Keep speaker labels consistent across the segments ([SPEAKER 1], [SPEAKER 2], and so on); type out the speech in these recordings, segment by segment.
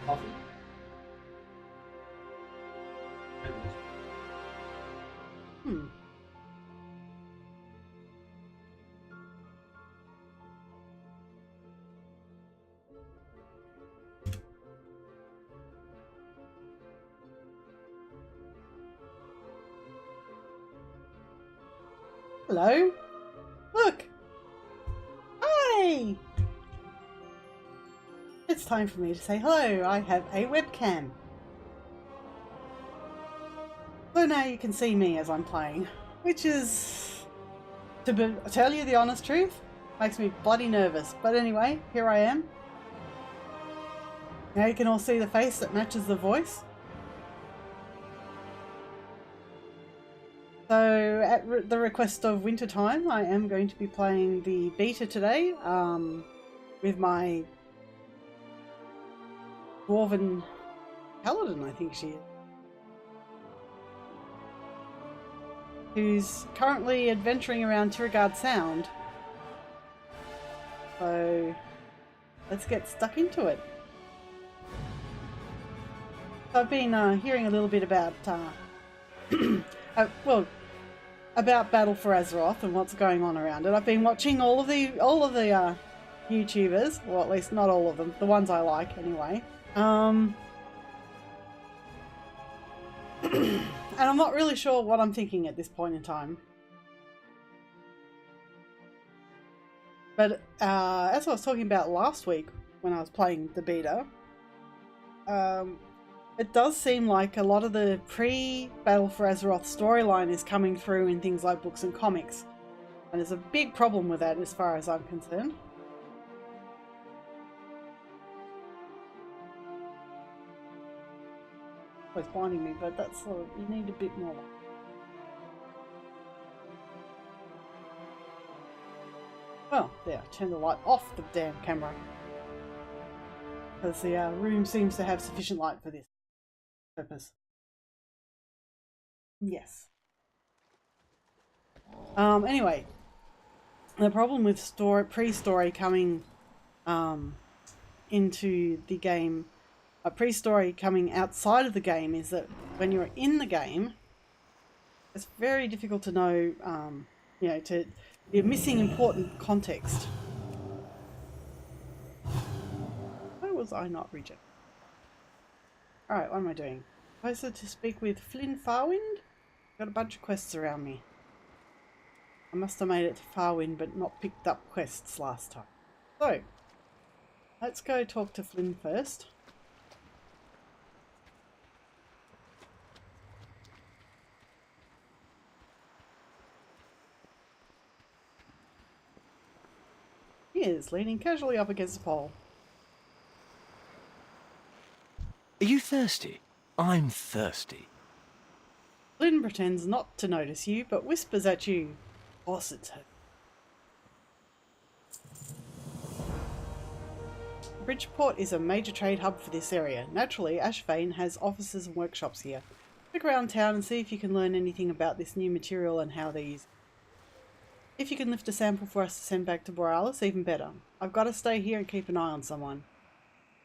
[SPEAKER 1] Coffee?
[SPEAKER 2] Hmm. Hello? Look! Hi! It's time for me to say hello. I have a webcam. So now you can see me as I'm playing, which is, to tell you the honest truth, makes me bloody nervous. But anyway, here I am. Now you can all see the face that matches the voice. So at the request of Wintertime, I am going to be playing the beta today with my Dwarven Paladin, I think she is, who's currently adventuring around Tiragard Sound. So let's get stuck into it. I've been hearing a little bit about well, about Battle for Azeroth and what's going on around it. I've been watching all of the YouTubers, or at least not all of them, the ones I like anyway. And I'm not really sure what I'm thinking at this point in time. But as I was talking about last week when I was playing the beta, it does seem like a lot of the pre-Battle for Azeroth storyline is coming through in things like books and comics. And there's a big problem with that as far as I'm concerned. It's blinding me, but that's sort of, you need a bit more. Well, there, turn the light off the damn camera. Because the room seems to have sufficient light for this purpose. Yes. Anyway, the problem with pre-story coming into the game, a pre-story coming outside of the game, is that when you're in the game, it's very difficult to know, you know, you're missing important context. Why was I not rejected? Alright, what am I doing? Closer to speak with Flynn Farwind? Got a bunch of quests around me. I must have made it to Farwind but not picked up quests last time. So, let's go talk to Flynn first. He is leaning casually up against a pole.
[SPEAKER 3] Are you thirsty? I'm thirsty.
[SPEAKER 2] Flynn pretends not to notice you, but whispers at you. Boss, it's her. Bridgeport is a major trade hub for this area. Naturally, Ashvane has offices and workshops here. Look around town and see if you can learn anything about this new material and how they use it. If you can lift a sample for us to send back to Borealis, even better. I've got to stay here and keep an eye on someone.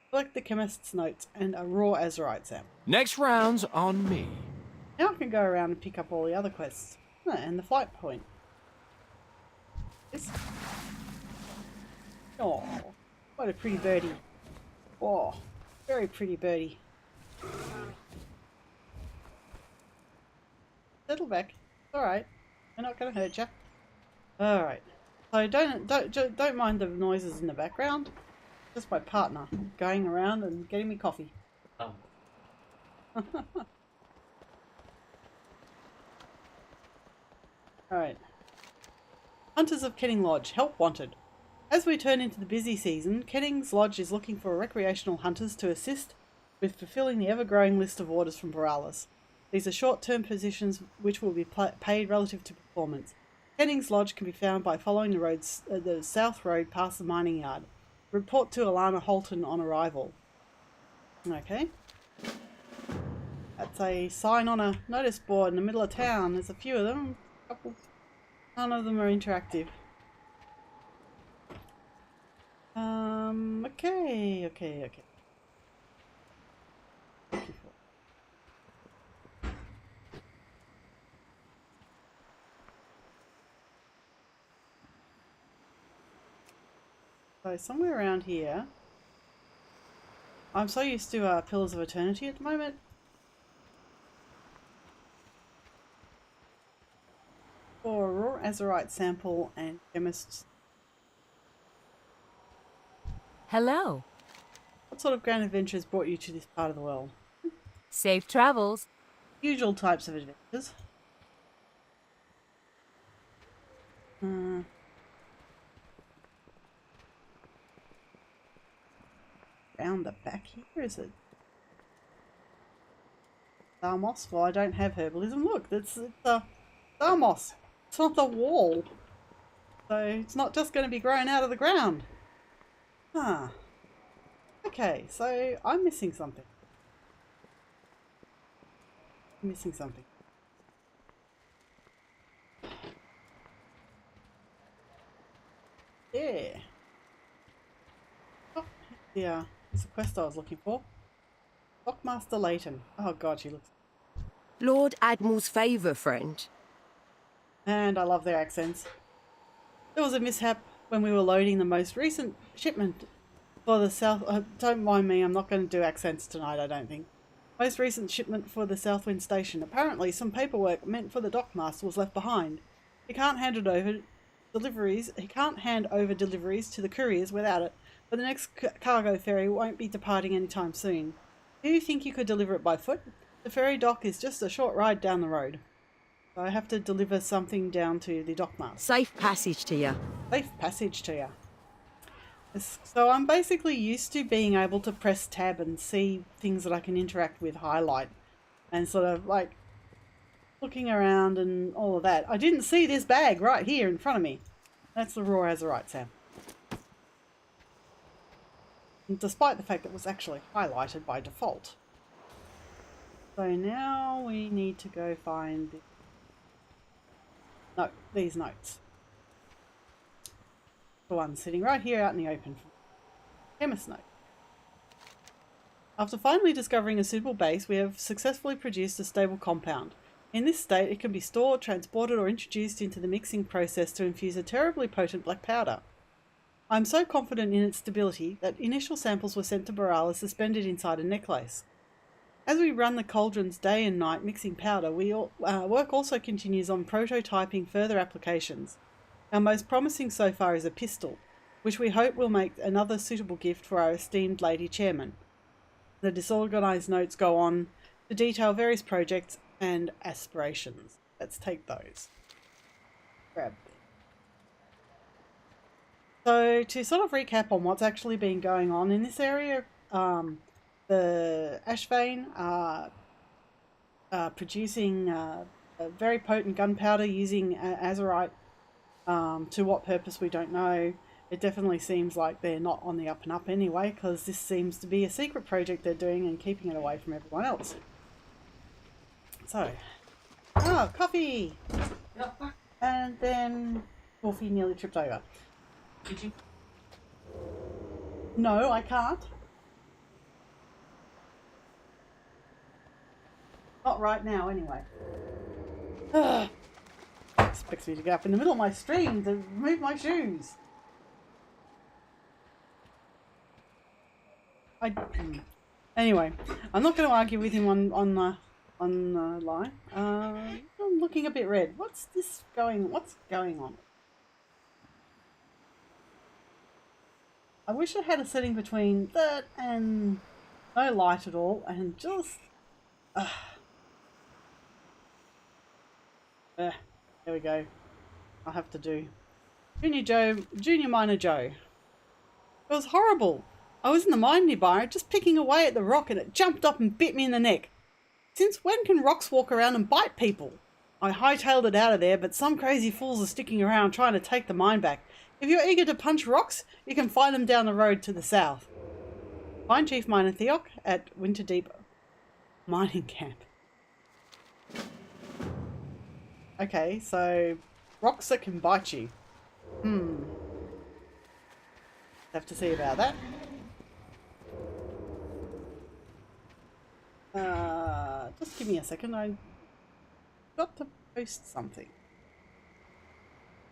[SPEAKER 2] Collect the chemist's notes and a raw azurite sample.
[SPEAKER 3] Next round's on me.
[SPEAKER 2] Now I can go around and pick up all the other quests. And the flight point. This. Oh, what a pretty birdie. Oh, very pretty birdie. Settle back. It's alright. They're not going to hurt you. Alright. So don't mind the noises in the background. Just my partner going around and getting me coffee.
[SPEAKER 1] Oh.
[SPEAKER 2] Alright. Hunters of Kenning Lodge. Help wanted. As we turn into the busy season, Kenning's Lodge is looking for recreational hunters to assist with fulfilling the ever-growing list of orders from Borealis. These are short-term positions which will be paid relative to performance. Kenning's Lodge can be found by following the south road past the mining yard. Report to Alana Holton on arrival. Okay. That's a sign on a notice board in the middle of town. There's a few of them. A couple. None of them are interactive. Okay. So somewhere around here. I'm so used to Pillars of Eternity at the moment. For a raw azurite sample and chemists.
[SPEAKER 1] Hello.
[SPEAKER 2] What sort of grand adventures brought you to this part of the world?
[SPEAKER 1] Safe travels.
[SPEAKER 2] Usual types of adventures. Round the back here, is it? Thermos? Well, I don't have herbalism. Look, it's a thermos. It's not the wall. So it's not just going to be growing out of the ground. Huh. Okay, so I'm missing something. I'm missing something. Yeah. Oh, yeah. It's the quest I was looking for. Lockmaster Leighton. Oh god, she looks...
[SPEAKER 4] Lord Admiral's favour, friend.
[SPEAKER 2] And I love their accents. There was a mishap when we were loading the most recent shipment for the South... don't mind me, I'm not going to do accents tonight, I don't think. Most recent shipment for the Southwind Station. Apparently, some paperwork meant for the dockmaster was left behind. He can't hand it over deliveries. He can't hand over deliveries to the couriers without it, but the next cargo ferry won't be departing anytime soon. Do you think you could deliver it by foot? The ferry dock is just a short ride down the road. So I have to deliver something down to the dockmaster.
[SPEAKER 4] Safe passage to you.
[SPEAKER 2] Safe passage to you. So I'm basically used to being able to press tab and see things that I can interact with, highlight, and sort of like looking around and all of that. I didn't see this bag right here in front of me. That's the raw azurite sample. And despite the fact that it was actually highlighted by default. So now we need to go find these notes. The one sitting right here out in the open. Chemist note. After finally discovering a suitable base, we have successfully produced a stable compound. In this state, it can be stored, transported, or introduced into the mixing process to infuse a terribly potent black powder. I am so confident in its stability that initial samples were sent to Borala suspended inside a necklace. As we run the cauldrons day and night mixing powder, work also continues on prototyping further applications. Our most promising so far is a pistol, which we hope will make another suitable gift for our esteemed Lady Chairman. The disorganised notes go on to detail various projects and aspirations. Let's take those. Grab them. So to sort of recap on what's actually been going on in this area, the Ashvane are producing a very potent gunpowder using azurite. To what purpose we don't know. It definitely seems like they're not on the up and up anyway, because this seems to be a secret project they're doing and keeping it away from everyone else. So, coffee! And then Wolfie nearly tripped over.
[SPEAKER 5] Did you?
[SPEAKER 2] No, I can't. Not right now, anyway. Expects me to get up in the middle of my stream to remove my shoes. Anyway, I'm not going to argue with him on line. I'm looking a bit red. What's going on? I wish I had a setting between that and no light at all, and just there we go. I'll have to do Junior Miner Joe. It was horrible. I was in the mine nearby, just picking away at the rock, and it jumped up and bit me in the neck. Since when can rocks walk around and bite people? I hightailed it out of there, but some crazy fools are sticking around trying to take the mine back. If you're eager to punch rocks, you can find them down the road to the south. Find Chief Miner Theok at Winterdeep Mining Camp. Okay, so rocks that can bite you. Have to see about that. Just give me a second. I got to post something.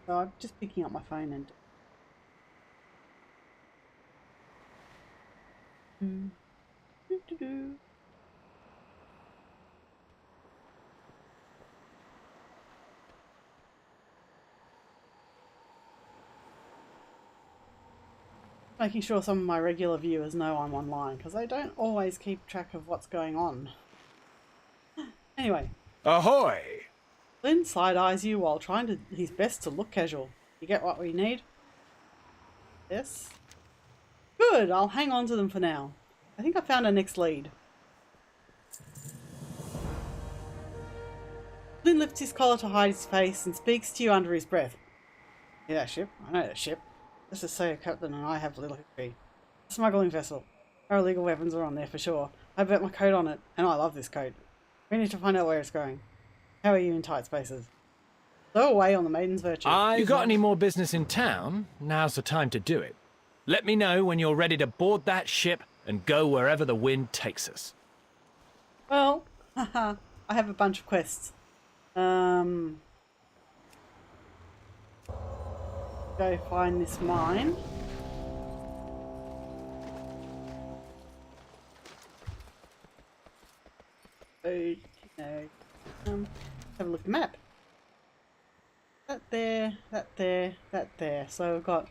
[SPEAKER 2] So I'm just picking up my phone and Doo-doo-doo. Making sure some of my regular viewers know I'm online, because I don't always keep track of what's going on. Anyway,
[SPEAKER 3] Ahoy!
[SPEAKER 2] Lynn side-eyes you while trying his best to look casual. You get what we need? Yes? Good, I'll hang on to them for now. I think I found our next lead. Lynn lifts his collar to hide his face and speaks to you under his breath. Yeah, that ship? I know that ship. Let's just say a captain and I have little history. A smuggling vessel. Our illegal weapons are on there for sure. I bet my coat on it, and I love this coat. We need to find out where it's going. How are you in tight spaces? Stow away on the Maiden's Virtue.
[SPEAKER 3] You got any more business in town? Now's the time to do it. Let me know when you're ready to board that ship and go wherever the wind takes us.
[SPEAKER 2] Well, haha, I have a bunch of quests. Go find this mine. So, have a look at the map. That there, that there, that there. So we've got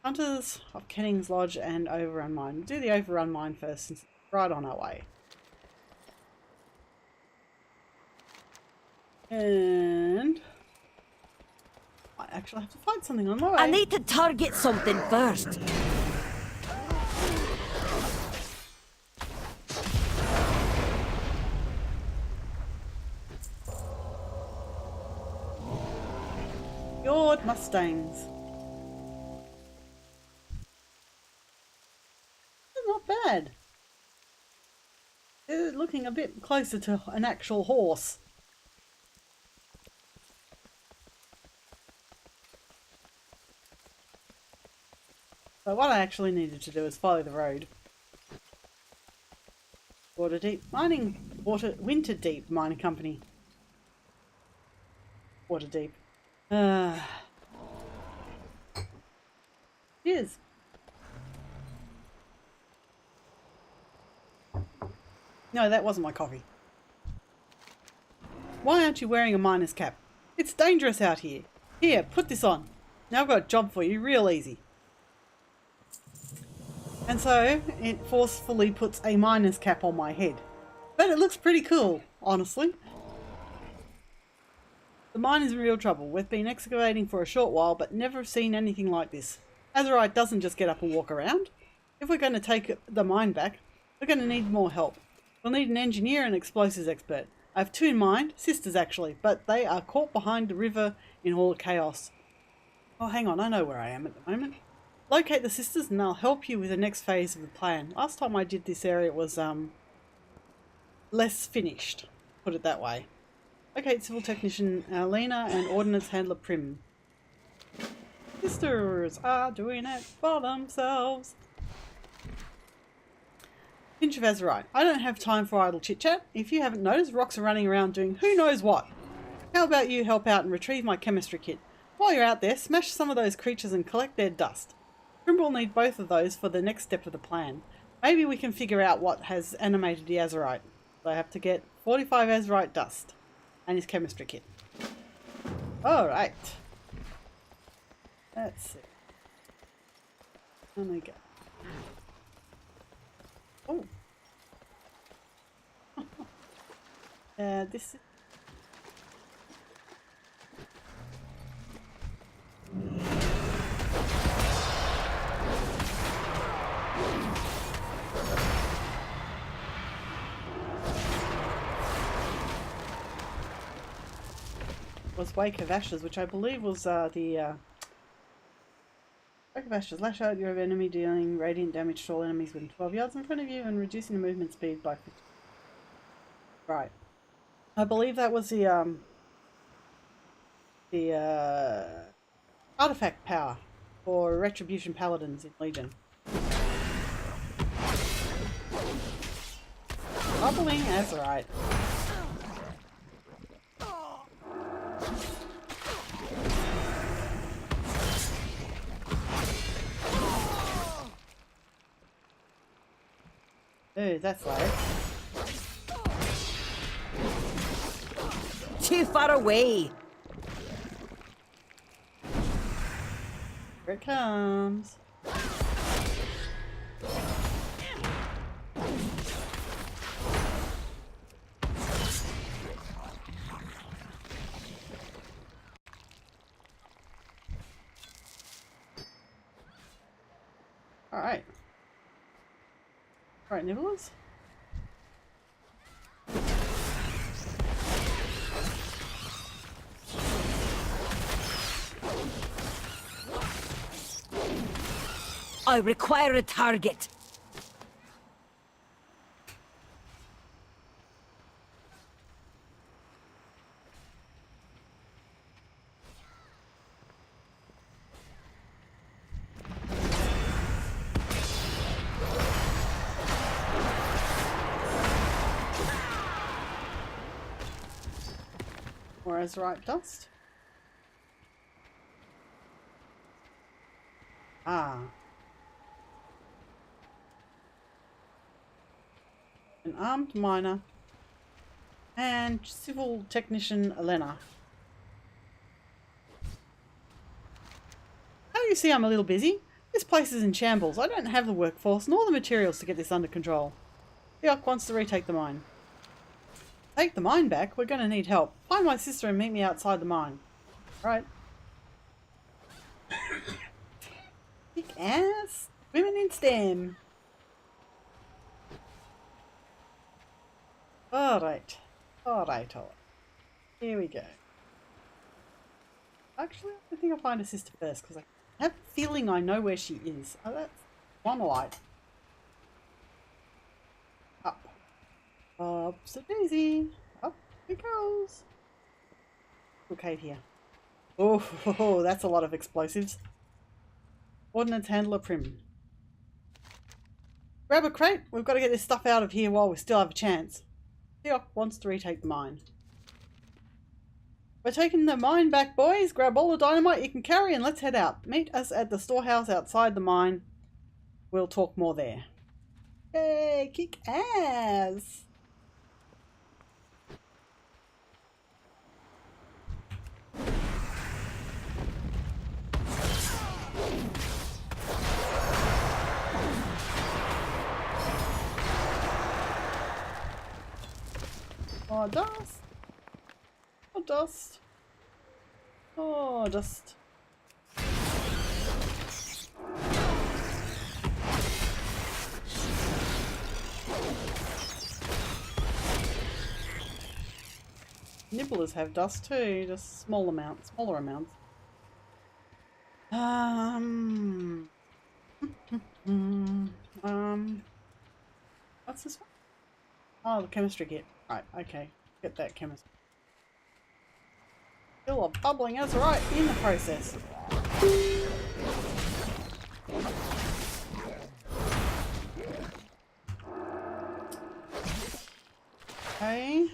[SPEAKER 2] Hunters of Kenning's Lodge and Overrun Mine. We'll do the Overrun Mine first, since it's right on our way. And I actually have to fight something on my way.
[SPEAKER 4] I need to target something first.
[SPEAKER 2] Fjord Mustangs. They're not bad. They're looking a bit closer to an actual horse. So what I actually needed to do is follow the road. Winter Deep Mining Company. Water Deep. Cheers. No, that wasn't my coffee. Why aren't you wearing a miner's cap? It's dangerous out here. Here, put this on. Now I've got a job for you, real easy. And so it forcefully puts a miner's cap on my head. But it looks pretty cool, honestly. The mine is in real trouble. We've been excavating for a short while, but never seen anything like this. Azurite doesn't just get up and walk around. If we're going to take the mine back, we're going to need more help. We'll need an engineer and explosives expert. I have two in mind, sisters actually, but they are caught behind the river in all the chaos. Oh, hang on, I know where I am at the moment. Locate the sisters and they'll help you with the next phase of the plan. Last time I did this area it was less finished, put it that way. Okay, civil technician Lena and ordnance handler Prim. Sisters are doing it for themselves. Pinch of Azurite. I don't have time for idle chit-chat. If you haven't noticed, rocks are running around doing who knows what. How about you help out and retrieve my chemistry kit? While you're out there, smash some of those creatures and collect their dust. Prim will need both of those for the next step of the plan. Maybe we can figure out what has animated the Azurite. So I have to get 45 Azurite dust. And his chemistry kit. Alright. That's it. There we go. Oh. This is... was Wake of Ashes, which I believe was Wake of Ashes. Lash out your enemy, dealing radiant damage to all enemies within 12 yards in front of you and reducing the movement speed by 50. Right. I believe that was the artifact power for Retribution Paladins in Legion. Bubbling Azurite. Oh, that's low.
[SPEAKER 4] Too far away.
[SPEAKER 2] Here it comes. Alright. Alright, nibblers.
[SPEAKER 4] I require a target.
[SPEAKER 2] Or azurite dust. Ah. An armed miner. And civil technician Elena. How do you see I'm a little busy? This place is in shambles. I don't have the workforce nor the materials to get this under control. Theok wants to retake the mine. Take the mine back? We're going to need help. Find my sister and meet me outside the mine. Right. Kick ass. Women in STEM. Alright. Alright. Here we go. Actually, I think I'll find a sister first because I have a feeling I know where she is. Oh, that's one light. Up. Ups a daisy. Up it goes. Cool cave here. Oh, that's a lot of explosives. Ordnance handler Prim. Grab a crate. We've got to get this stuff out of here while we still have a chance. Theok wants to retake the mine. We're taking the mine back, boys. Grab all the dynamite you can carry and let's head out. Meet us at the storehouse outside the mine. We'll talk more there. Yay, kick ass. Oh, dust. Oh, dust. Oh, dust. Nibblers have dust too, just smaller amounts. What's this one? Oh, the chemistry kit. Right, okay. Get that chemistry. Still a bubbling azurite in the process. Okay.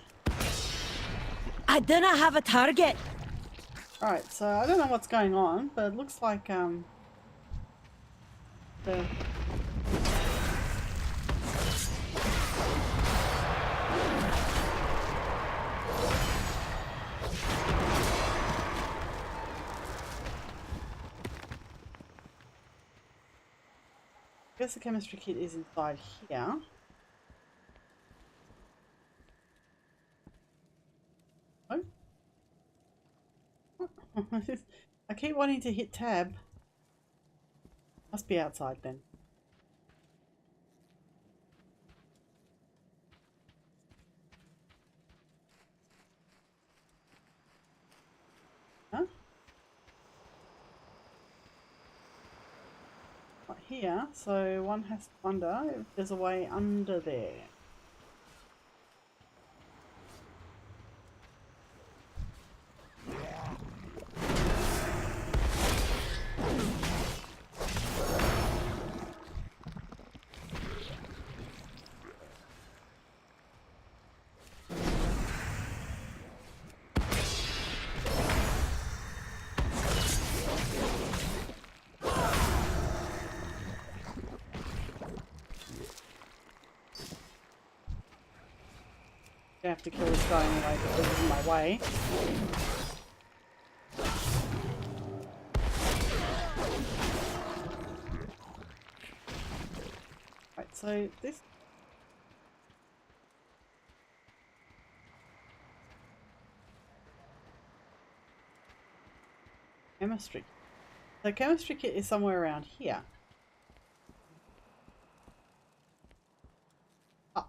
[SPEAKER 4] I do not have a target.
[SPEAKER 2] Alright, so I don't know what's going on, but it looks like the I guess the chemistry kit is inside here. Oh. I keep wanting to hit tab. Must be outside then. Huh? Not here, so one has to wonder if there's a way under there. have to kill this guy anyway because he's in my way. Right, so this... Chemistry. So chemistry kit is somewhere around here. Oh.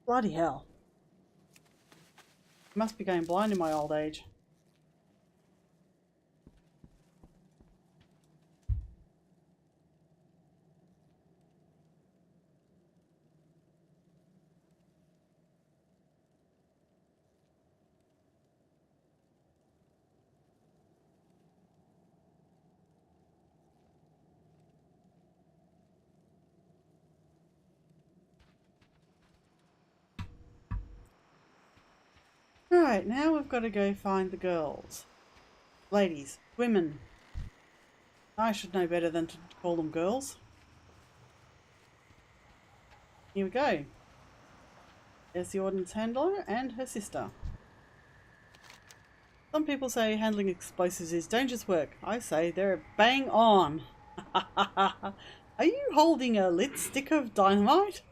[SPEAKER 2] Bloody hell. I must be going blind in my old age. Right, now we've got to go find the girls. Ladies, women. I should know better than to call them girls. Here we go. There's the ordnance handler and her sister. Some people say handling explosives is dangerous work. I say they're bang on. Are you holding a lit stick of dynamite?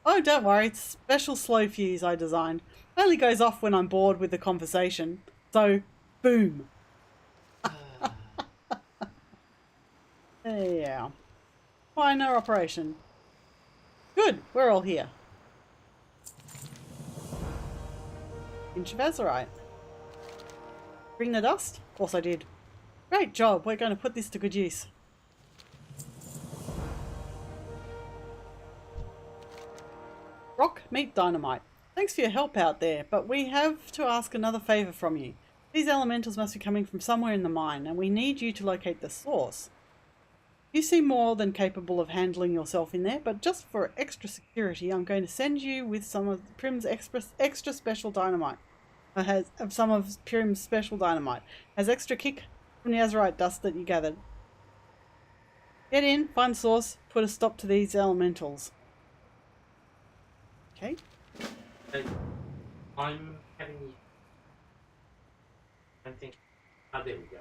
[SPEAKER 2] Oh, don't worry, it's a special slow fuse I designed. Only goes off when I'm bored with the conversation. So, boom. Yeah. Minor operation. Good, we're all here. Inch of azurite. Bring the dust? Of course I did. Great job, we're going to put this to good use. Rock, meet dynamite. Thanks for your help out there, but we have to ask another favour from you. These elementals must be coming from somewhere in the mine, and we need you to locate the source. You seem more than capable of handling yourself in there, but just for extra security, I'm going to send you with some of Prim's extra special dynamite. Some of Prim's special dynamite. Has extra kick from the azurite dust that you gathered. Get in, find source, put a stop to these elementals. Okay.
[SPEAKER 5] I'm having... I think... Oh, there we go.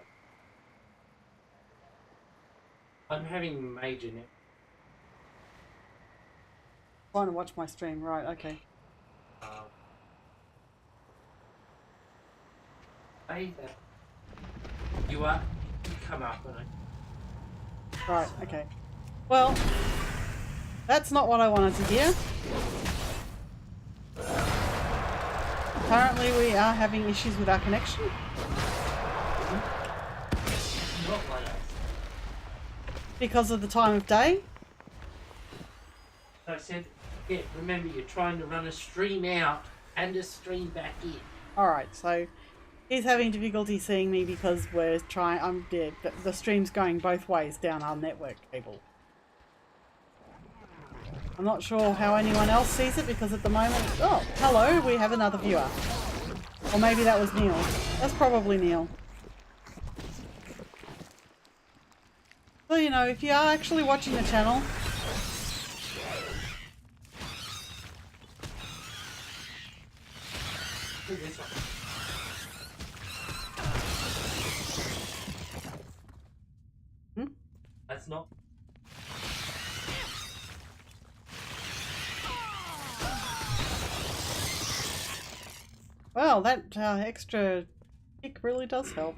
[SPEAKER 5] I'm having major net.
[SPEAKER 2] Trying to watch my stream, right, okay.
[SPEAKER 5] Beta. You are... You come up and I...
[SPEAKER 2] Right, okay. Well, that's not what I wanted to hear. Apparently we are having issues with our connection.
[SPEAKER 5] Not like that.
[SPEAKER 2] Because of the time of day.
[SPEAKER 5] So I said, yeah, remember you're trying to run a stream out and a stream back in.
[SPEAKER 2] Alright, so he's having difficulty seeing me because we're trying, the stream's going both ways down our network cable. I'm not sure how anyone else sees it because at the moment, oh, hello, we have another viewer. Or maybe that was Neil. That's probably Neil. So, you know, if you are actually watching the channel,
[SPEAKER 5] Do this one. That's not...
[SPEAKER 2] well, that extra kick really does help.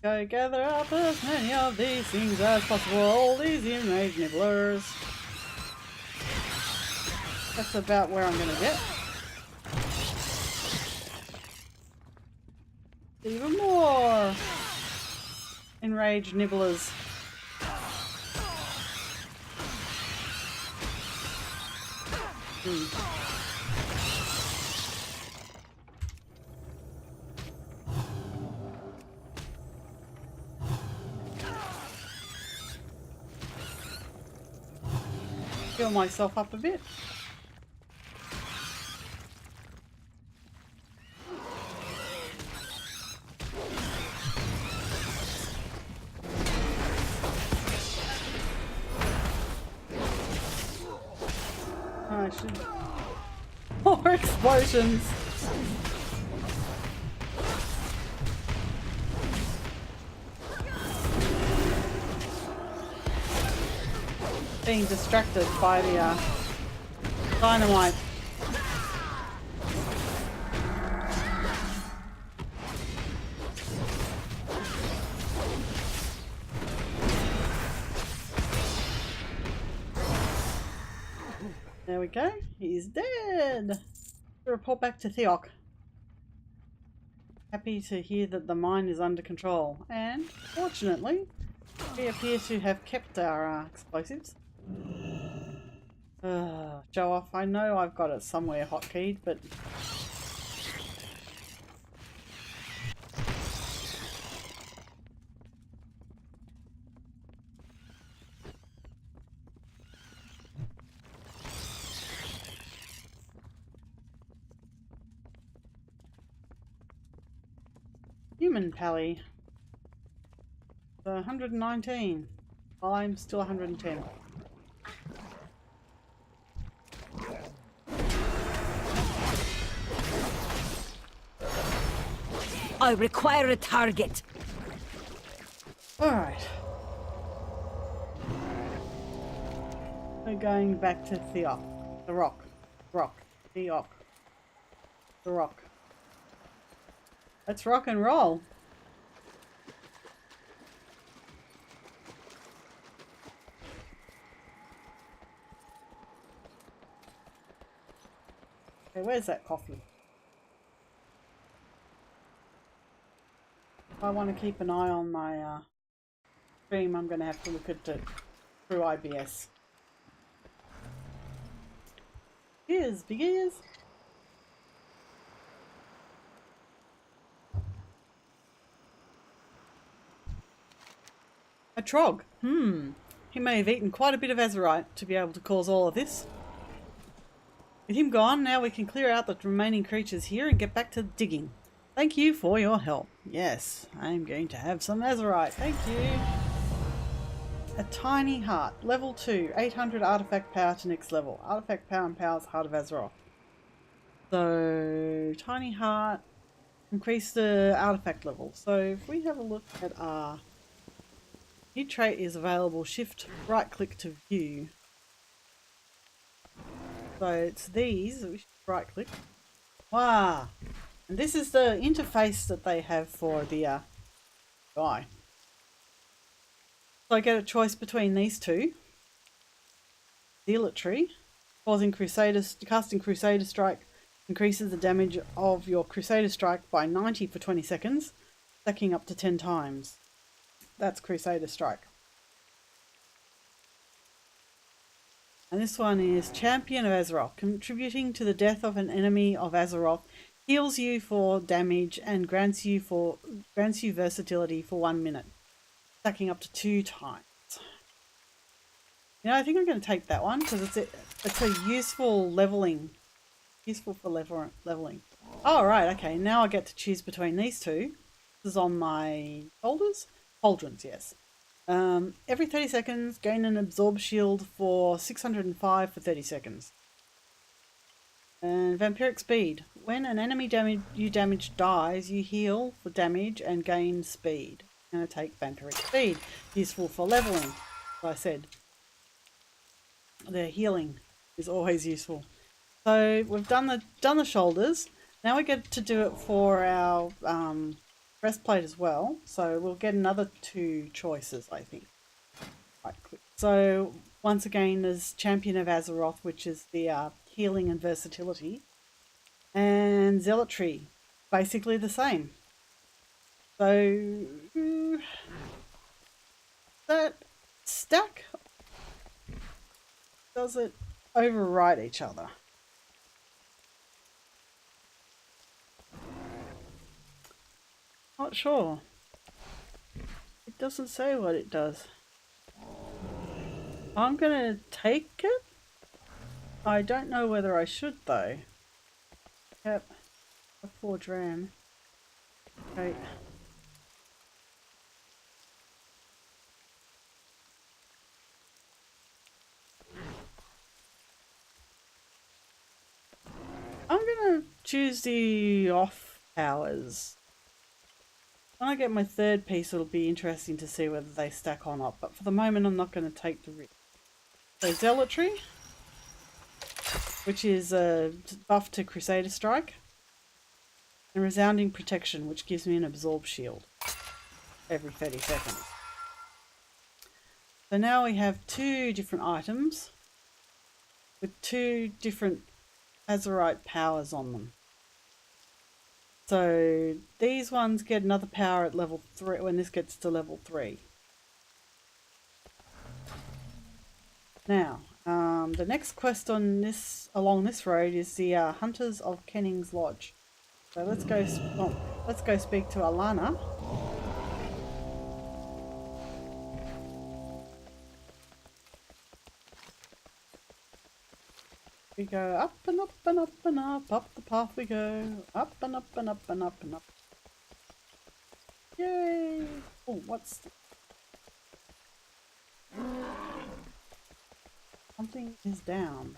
[SPEAKER 2] Go gather up as many of these things as possible, all these enraged nibblers. That's about where I'm gonna get. Even more enraged nibblers. Heal myself up a bit. More explosions. Being distracted by the dynamite. There we go. He's dead. Report back to Theok. Happy to hear that the mine is under control. And, fortunately, we appear to have kept our explosives. Show off. I know I've got it somewhere hotkeyed, but... Human pally. 119. While I'm still 110.
[SPEAKER 4] I require a target.
[SPEAKER 2] Alright. We're going back to Theok. The rock. Theok. The rock. Let's rock and roll. Okay, where's that coffee? If I want to keep an eye on my stream, I'm going to have to look at it through IBS. Here's big ears. A trog. He may have eaten quite a bit of azurite to be able to cause all of this. With him gone, now we can clear out the remaining creatures here and get back to digging. Thank you for your help. Yes, I'm going to have some azurite. Thank you. A tiny heart. Level 2. 800 artifact power to next level. Artifact power empowers Heart of Azeroth. So, tiny heart. Increase the artifact level. So, if we have a look at our new trait is available. Shift right click to view. So, it's these. We should right click. Wow. And this is the interface that they have for the guy. So I get a choice between these two. Zealotry, casting Crusader Strike increases the damage of your Crusader Strike by 90 for 20 seconds, stacking up to 10 times. That's Crusader Strike. And this one is Champion of Azeroth, contributing to the death of an enemy of Azeroth, heals you for damage and grants you versatility for 1 minute, stacking up to 2 times. You know, I think I'm going to take that one because it's a useful leveling, useful for leveling. Oh right, okay. Now I get to choose between these two. This is on my shoulders, pauldrons, yes. Every 30 seconds, gain an absorb shield for 605 for 30 seconds. And vampiric speed. When an enemy you damage dies, you heal for damage and gain speed. I'm going to take vampiric speed. Useful for leveling, as I said. The healing is always useful. So we've done the shoulders. Now we get to do it for our breastplate as well. So we'll get another 2 choices, I think. Right click. So once again, there's Champion of Azeroth, which is the healing and versatility, and Zealotry, basically the same. So that stack, does it override each other? Not sure. It doesn't say what it does. I'm gonna take it. I don't know whether I should though. Yep. A 4 dram. Okay. I'm gonna choose the off powers. When I get my third piece, it'll be interesting to see whether they stack or not. But for the moment, I'm not going to take the risk. So Zealotry, which is a buff to Crusader Strike. And Resounding Protection, which gives me an Absorb Shield every 30 seconds. So now we have two different items with two different Azerite powers on them. So these ones get another power at level 3 when this gets to level 3. Now, the next quest on this along this road is the Hunters of Kenning's Lodge. So let's go speak to Alana. We go up and up and up and up the path we go. Up and up and up and up and up. Yay! Oh, what's... Something is down.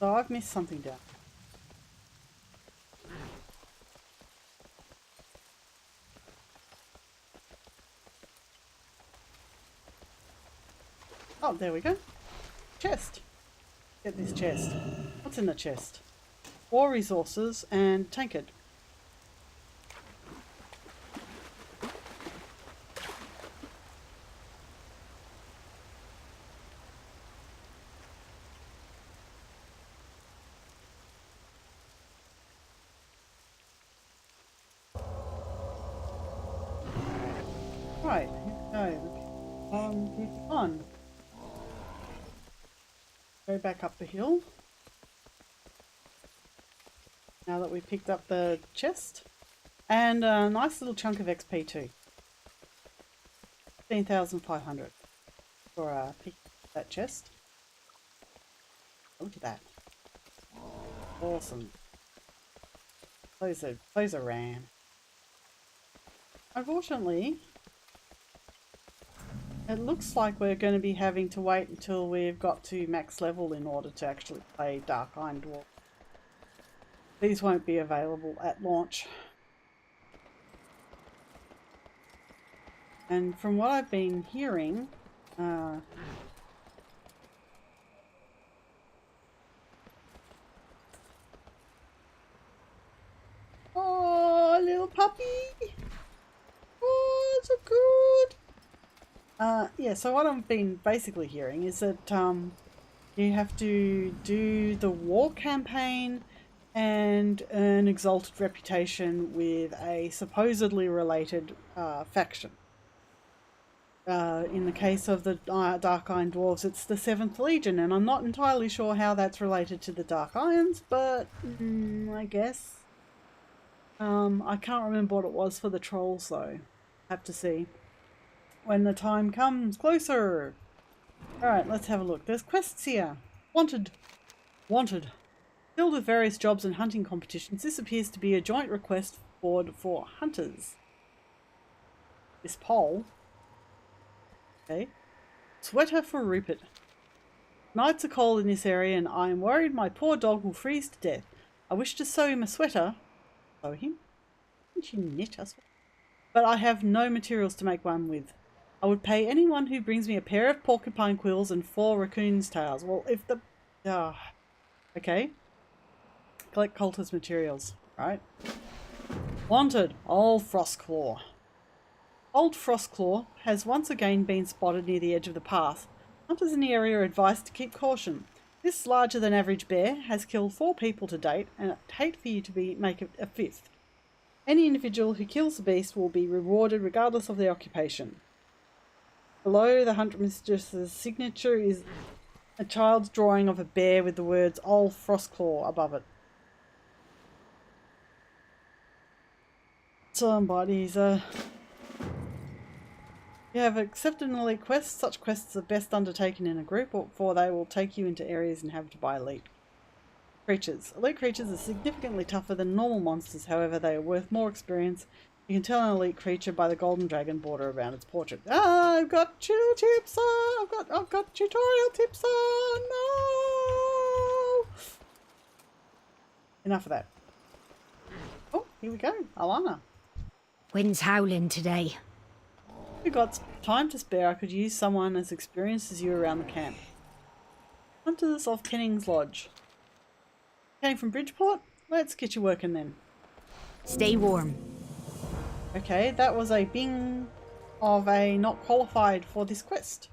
[SPEAKER 2] So I've missed something down. Oh, there we go. Chest. Get this chest. What's in the chest? War resources and tankard. Right, here we go. Keep on. Go back up the hill. Now that we've picked up the chest. And a nice little chunk of XP too. 15,500 for picking up that chest. Look at that. Awesome. Those are ram. Unfortunately, it looks like we're going to be having to wait until we've got to max level in order to actually play Dark Iron Dwarf. These won't be available at launch. And from what I've been hearing, oh, little puppy! Oh, so good! Yeah, so what I've been basically hearing is that you have to do the war campaign and earn exalted reputation with a supposedly related faction. In the case of the Dark Iron Dwarves, it's the 7th Legion, and I'm not entirely sure how that's related to the Dark Irons, but I guess. I can't remember what it was for the Trolls, though. Have to see. When the time comes closer. Alright, let's have a look. There's quests here. Wanted. Wanted. Filled with various jobs and hunting competitions, this appears to be a joint request board for hunters. This poll. Okay. Sweater for Rupert. Nights are cold in this area and I am worried my poor dog will freeze to death. I wish to sew him a sweater. Sew him? Didn't you knit us? But I have no materials to make one with. I would pay anyone who brings me a pair of porcupine quills and 4 raccoon's tails. Well, if the... okay. Collect cultist materials. Right. Wanted. Old Frostclaw. Old Frostclaw has once again been spotted near the edge of the path. Hunters in the area are advised to keep caution. This larger than average bear has killed 4 people to date, and I'd hate for you to make it a 5th. Any individual who kills the beast will be rewarded regardless of their occupation. Below the Hunter Mistress's signature is a child's drawing of a bear with the words Old Frostclaw above it. Somebody's you have accepted an elite quest. Such quests are best undertaken in a group, for they will take you into areas inhabited by elite creatures. Elite creatures are significantly tougher than normal monsters, however they are worth more experience. You can tell an elite creature by the golden dragon border around its portrait. Ah, I've got tips on. I've got tutorial tips on. No. Enough of that. Oh, here we go. Alana.
[SPEAKER 4] Wind's howling today.
[SPEAKER 2] If you've got time to spare, I could use someone as experienced as you around the camp. Hunters of Kenning's Lodge. Came from Bridgeport? Let's get you working then.
[SPEAKER 4] Stay warm.
[SPEAKER 2] Okay, that was a bing of a not qualified for this quest.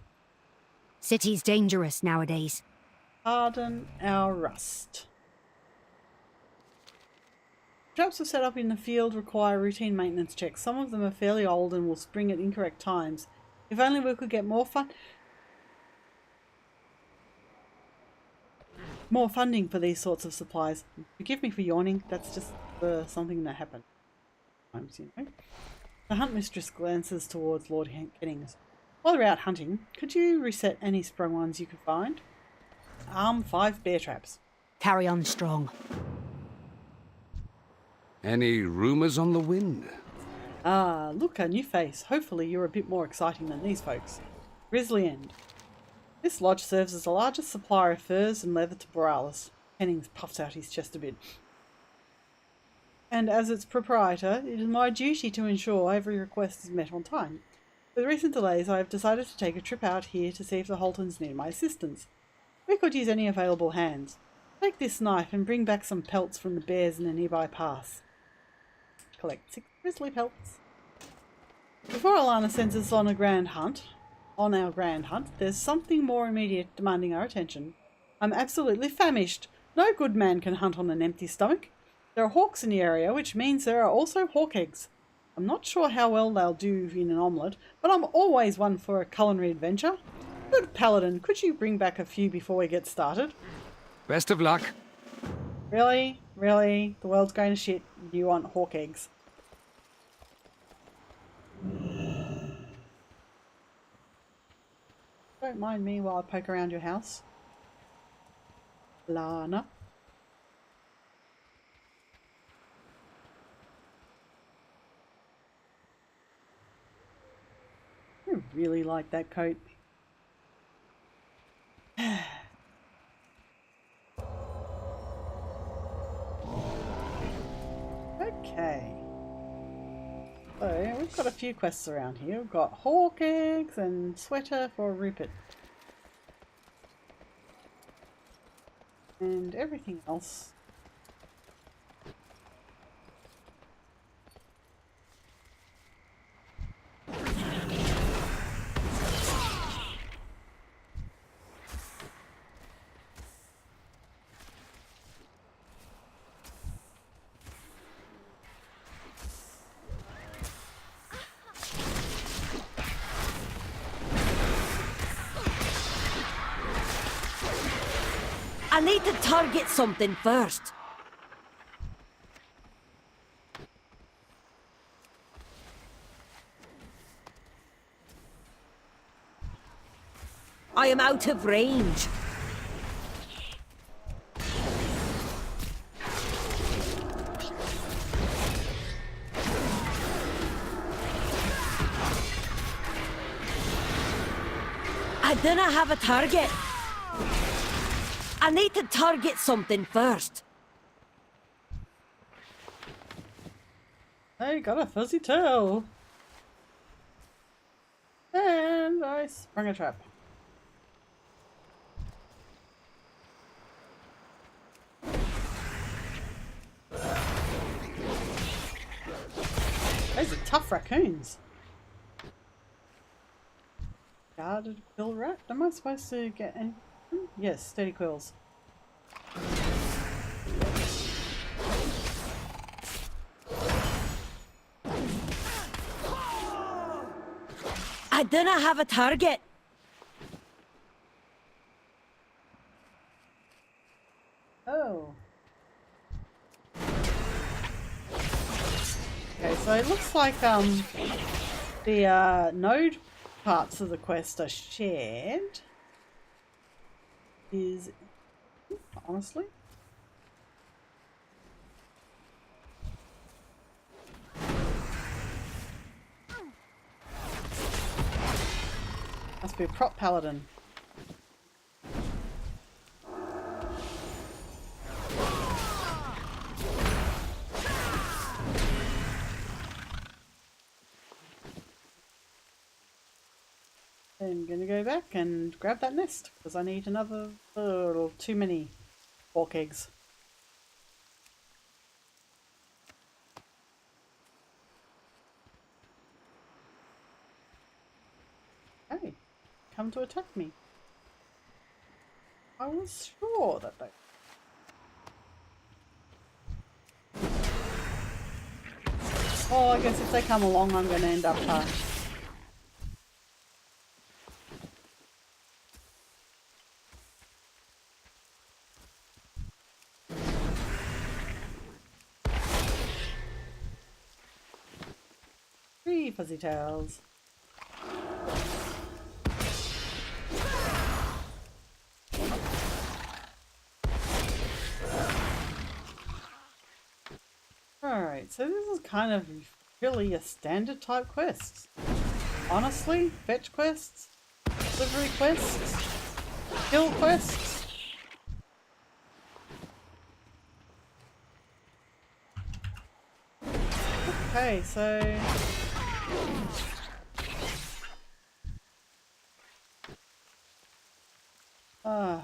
[SPEAKER 4] City's dangerous nowadays.
[SPEAKER 2] Pardon our rust. Traps are set up in the field require routine maintenance checks. Some of them are fairly old and will spring at incorrect times. If only we could get more funding for these sorts of supplies. Forgive me for yawning, that's just something that happened. You know. The hunt mistress glances towards Lord Kennings. While they're out hunting, could you reset any sprung ones you could find? Arm 5 bear traps.
[SPEAKER 4] Carry on strong.
[SPEAKER 6] Any rumours on the wind?
[SPEAKER 2] Ah, look, a new face. Hopefully you're a bit more exciting than these folks. Grizzly End. This lodge serves as the largest supplier of furs and leather to Borealis. Kennings puffs out his chest a bit. And as its proprietor, it is my duty to ensure every request is met on time. With recent delays, I have decided to take a trip out here to see if the Holtons need my assistance. We could use any available hands. Take this knife and bring back some pelts from the bears in a nearby pass. Collect 6 grizzly pelts. Before Alana sends us on our grand hunt, there's something more immediate demanding our attention. I'm absolutely famished. No good man can hunt on an empty stomach. There are hawks in the area, which means there are also hawk eggs. I'm not sure how well they'll do in an omelette, but I'm always one for a culinary adventure. Good Paladin, could you bring back a few before we get started?
[SPEAKER 6] Best of luck.
[SPEAKER 2] Really? Really? The world's going to shit. You want hawk eggs? Don't mind me while I poke around your house. Lana. I really like that coat. Okay. So, we've got a few quests around here. We've got hawk eggs and sweater for Rupert. And everything else.
[SPEAKER 4] I need to target something first. I am out of range. I don't have a target. I need to target something first.
[SPEAKER 2] I got a fuzzy tail. And I sprung a trap. Those are tough raccoons. Guarded quill rat? Am I supposed to get any? Yes, steady quills.
[SPEAKER 4] I don't have a target.
[SPEAKER 2] Oh. Okay, so it looks like the node parts of the quest are shared. Is honestly. Must be a prop paladin. I'm gonna go back and grab that nest because I need another too many pork eggs. Hey, come to attack me. I was sure that they... Oh, I guess if they come along, I'm going to end up... Three fuzzy tails. Alright, so this is kind of really a standard type quest. Honestly, fetch quests, delivery quests, kill quests. Okay, so... oh,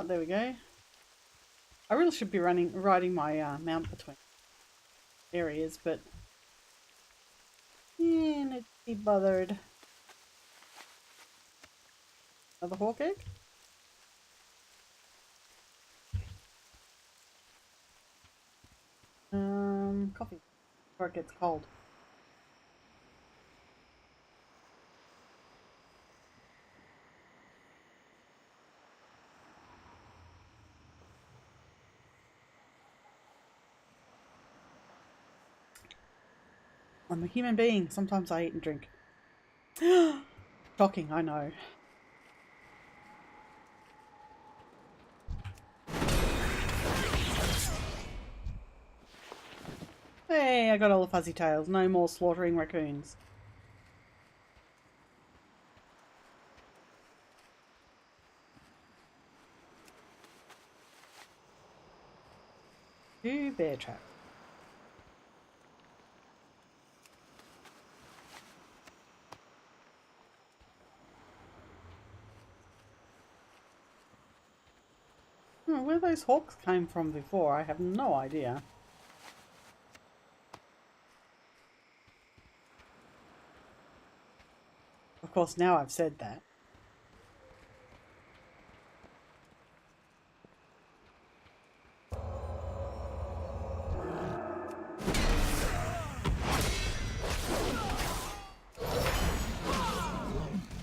[SPEAKER 2] there we go. I really should be riding my mount between areas, but yeah, not to be bothered. Another hawk egg? Coffee before it gets cold. I'm a human being. Sometimes I eat and drink. Shocking, I know. Hey, I got all the fuzzy tails. No more slaughtering raccoons. Two bear traps. Where those hawks came from before, I have no idea. Of course, now I've said that.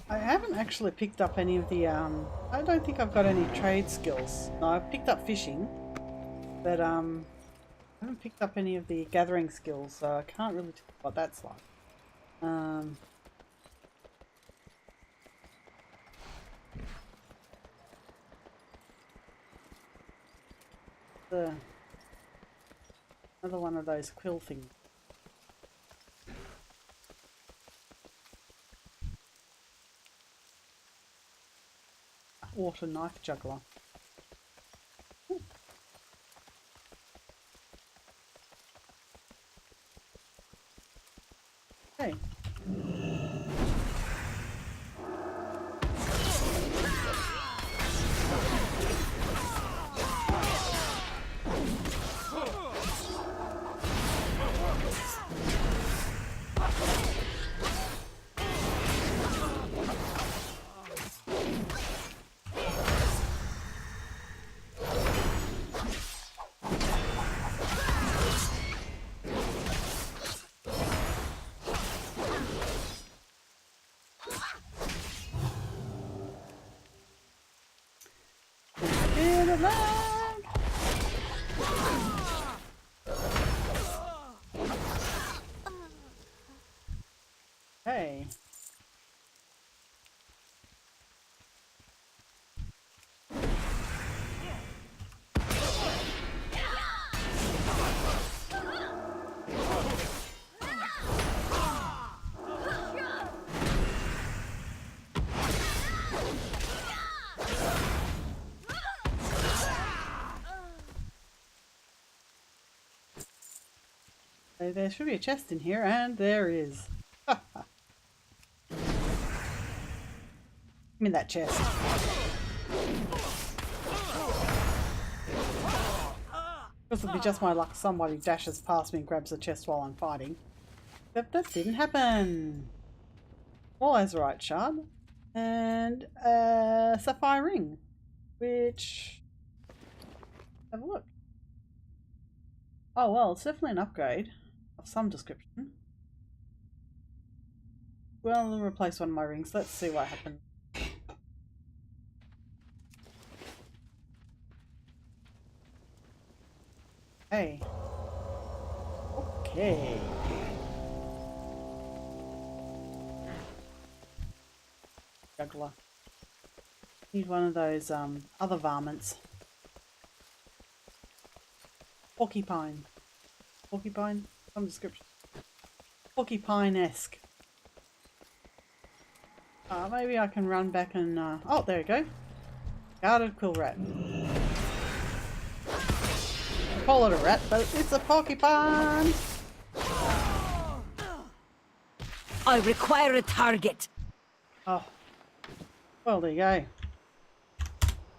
[SPEAKER 2] I haven't actually picked up any of the, I don't think I've got any trade skills. No, I've picked up fishing, but, I haven't picked up any of the gathering skills, so I can't really tell what that's like. Another one of those quill things. Water knife juggler. Ooh. Hey. In a lag. Hey. So there should be a chest in here, and there is. Give me that chest. This will be just my luck. Somebody dashes past me and grabs the chest while I'm fighting. Except that didn't happen. All Azurite shard. And a sapphire ring. Which... have a look. Oh well, it's definitely an upgrade of some description. Well, I'll replace one of my rings. Let's see what happens. Hey. Okay. Juggler. Need one of those other varmints. Porcupine. Porcupine? Some description. Porcupine-esque. Maybe I can run back and... oh, there we go. Guarded quill rat. I call it a rat, but it's a porcupine!
[SPEAKER 4] I require a target.
[SPEAKER 2] Oh. Well, there you go.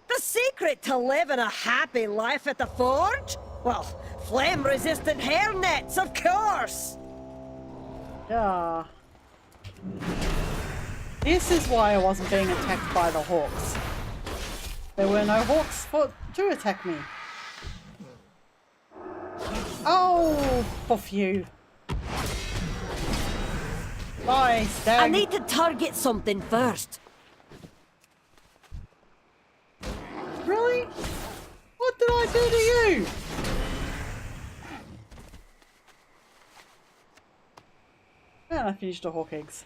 [SPEAKER 4] The secret to living a happy life at the forge? Well, flame-resistant hairnets, of course!
[SPEAKER 2] Yeah. This is why I wasn't being attacked by the hawks. There were no hawks to attack me. Oh, puff you. Bye, stag.
[SPEAKER 4] I need to target something first.
[SPEAKER 2] Really? What did I do to you? And I finished the hawk eggs.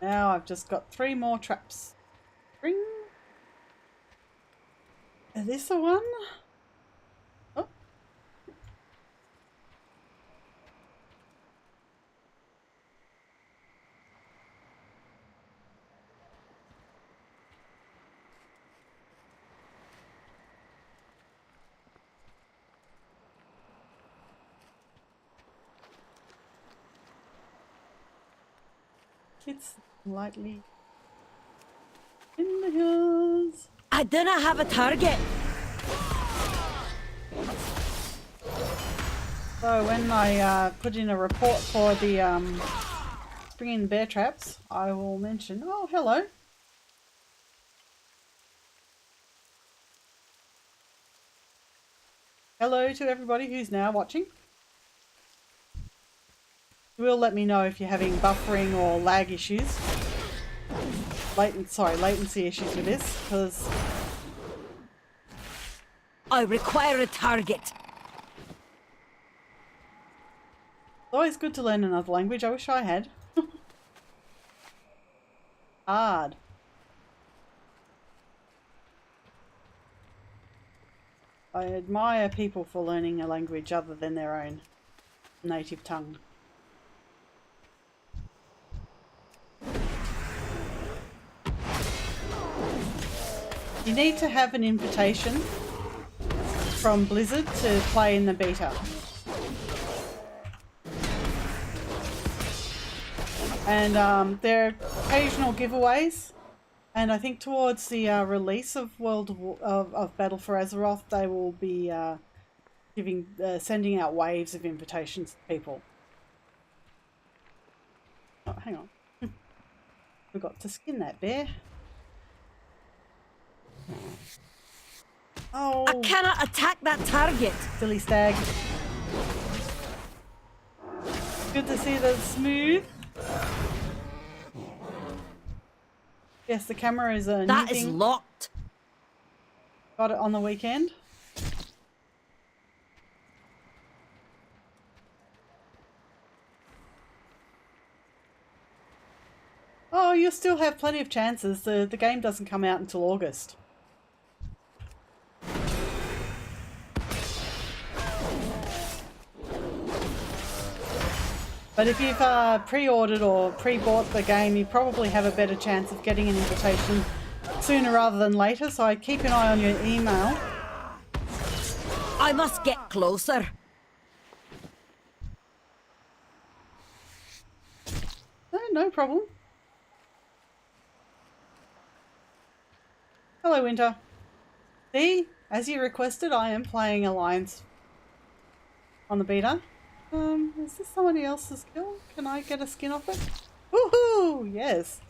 [SPEAKER 2] Now I've just got 3 more traps. Ring. Is this the one? Oh. It's lightly in the hills.
[SPEAKER 4] I do not have a target.
[SPEAKER 2] So when I put in a report for the bringing bear traps, I will mention, oh, hello. Hello to everybody who's now watching. You will let me know if you're having buffering or lag issues. Latency issues with this, because...
[SPEAKER 4] I require a target.
[SPEAKER 2] It's always good to learn another language. I wish I had. Hard. I admire people for learning a language other than their own native tongue. You need to have an invitation from Blizzard to play in the beta. And there are occasional giveaways, and I think towards the release of of Battle for Azeroth, they will be sending out waves of invitations to people. Oh, hang on. Forgot to skin that bear. Oh,
[SPEAKER 4] I cannot attack that target.
[SPEAKER 2] silly stag. Good to see that it's smooth. Yes, the camera is a
[SPEAKER 4] That
[SPEAKER 2] new
[SPEAKER 4] is
[SPEAKER 2] thing.
[SPEAKER 4] locked.
[SPEAKER 2] Got it on the weekend. Oh, you'll still have plenty of chances. The game doesn't come out until August. But if you've pre-ordered or pre-bought the game, you probably have a better chance of getting an invitation sooner rather than later, so I keep an eye on your email.
[SPEAKER 4] I must get closer.
[SPEAKER 2] no problem. Hello, Winter. See, as you requested, I am playing Alliance on the beta. Is this somebody else's kill? Can I get a skin off it? Woohoo! Yes.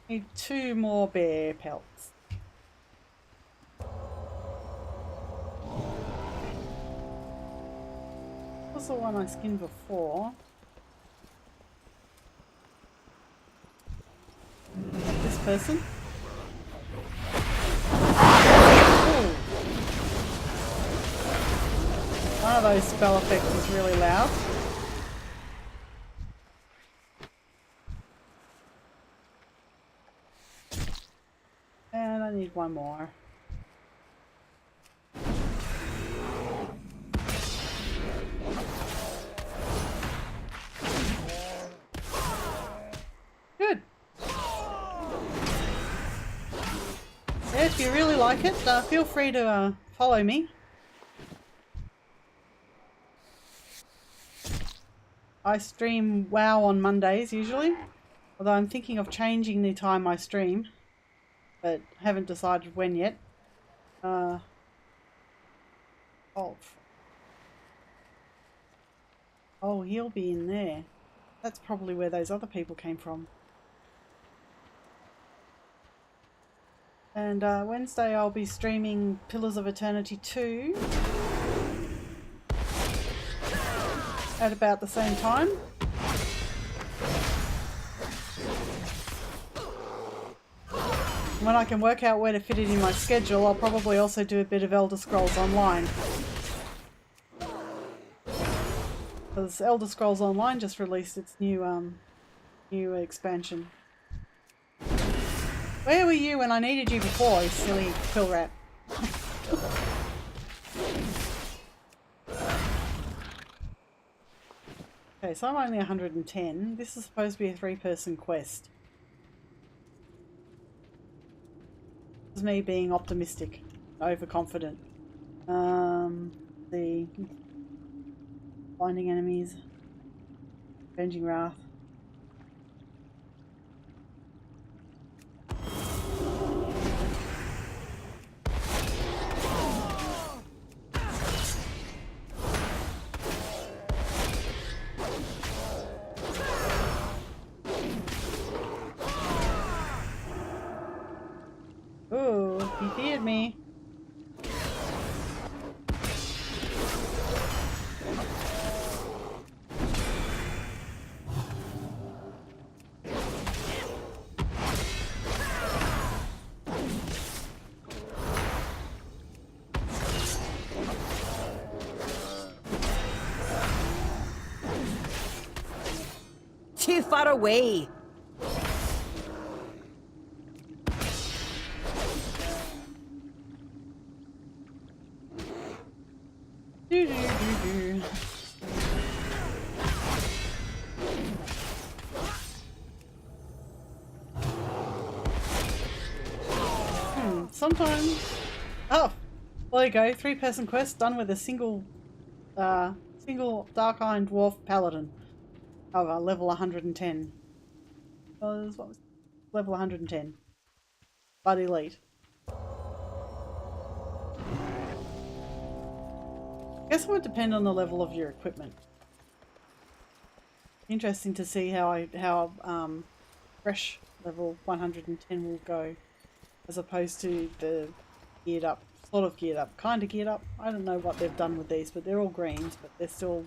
[SPEAKER 2] Need 2 more bear pelts. What was the one I skinned before? This person? Ooh. One of those spell effects is really loud. And I need 1 more. Good. Yeah, if you really like it, feel free to follow me. I stream WoW on Mondays usually, although I'm thinking of changing the time I stream, but haven't decided when yet. Oh, he'll be in there. That's probably where those other people came from. And Wednesday I'll be streaming Pillars of Eternity 2 at about the same time. When I can work out where to fit it in my schedule, I'll probably also do a bit of Elder Scrolls Online. Because Elder Scrolls Online just released its new expansion. Where were you when I needed you before, you silly pill rat? Okay, so I'm only 110. This is supposed to be a 3-person quest. This is me being optimistic, overconfident. The finding enemies, avenging wrath. Ooh, he feared me.
[SPEAKER 4] Too far away.
[SPEAKER 2] Sometimes. Oh, well, there you go. 3-person quest done with a single Dark-Iron Dwarf Paladin of a level 110. What was level 110? But elite. Guess it would depend on the level of your equipment. Interesting to see how fresh level 110 will go, as opposed to the geared up, sort of geared up, kind of geared up. I don't know what they've done with these, but they're all greens, but they're still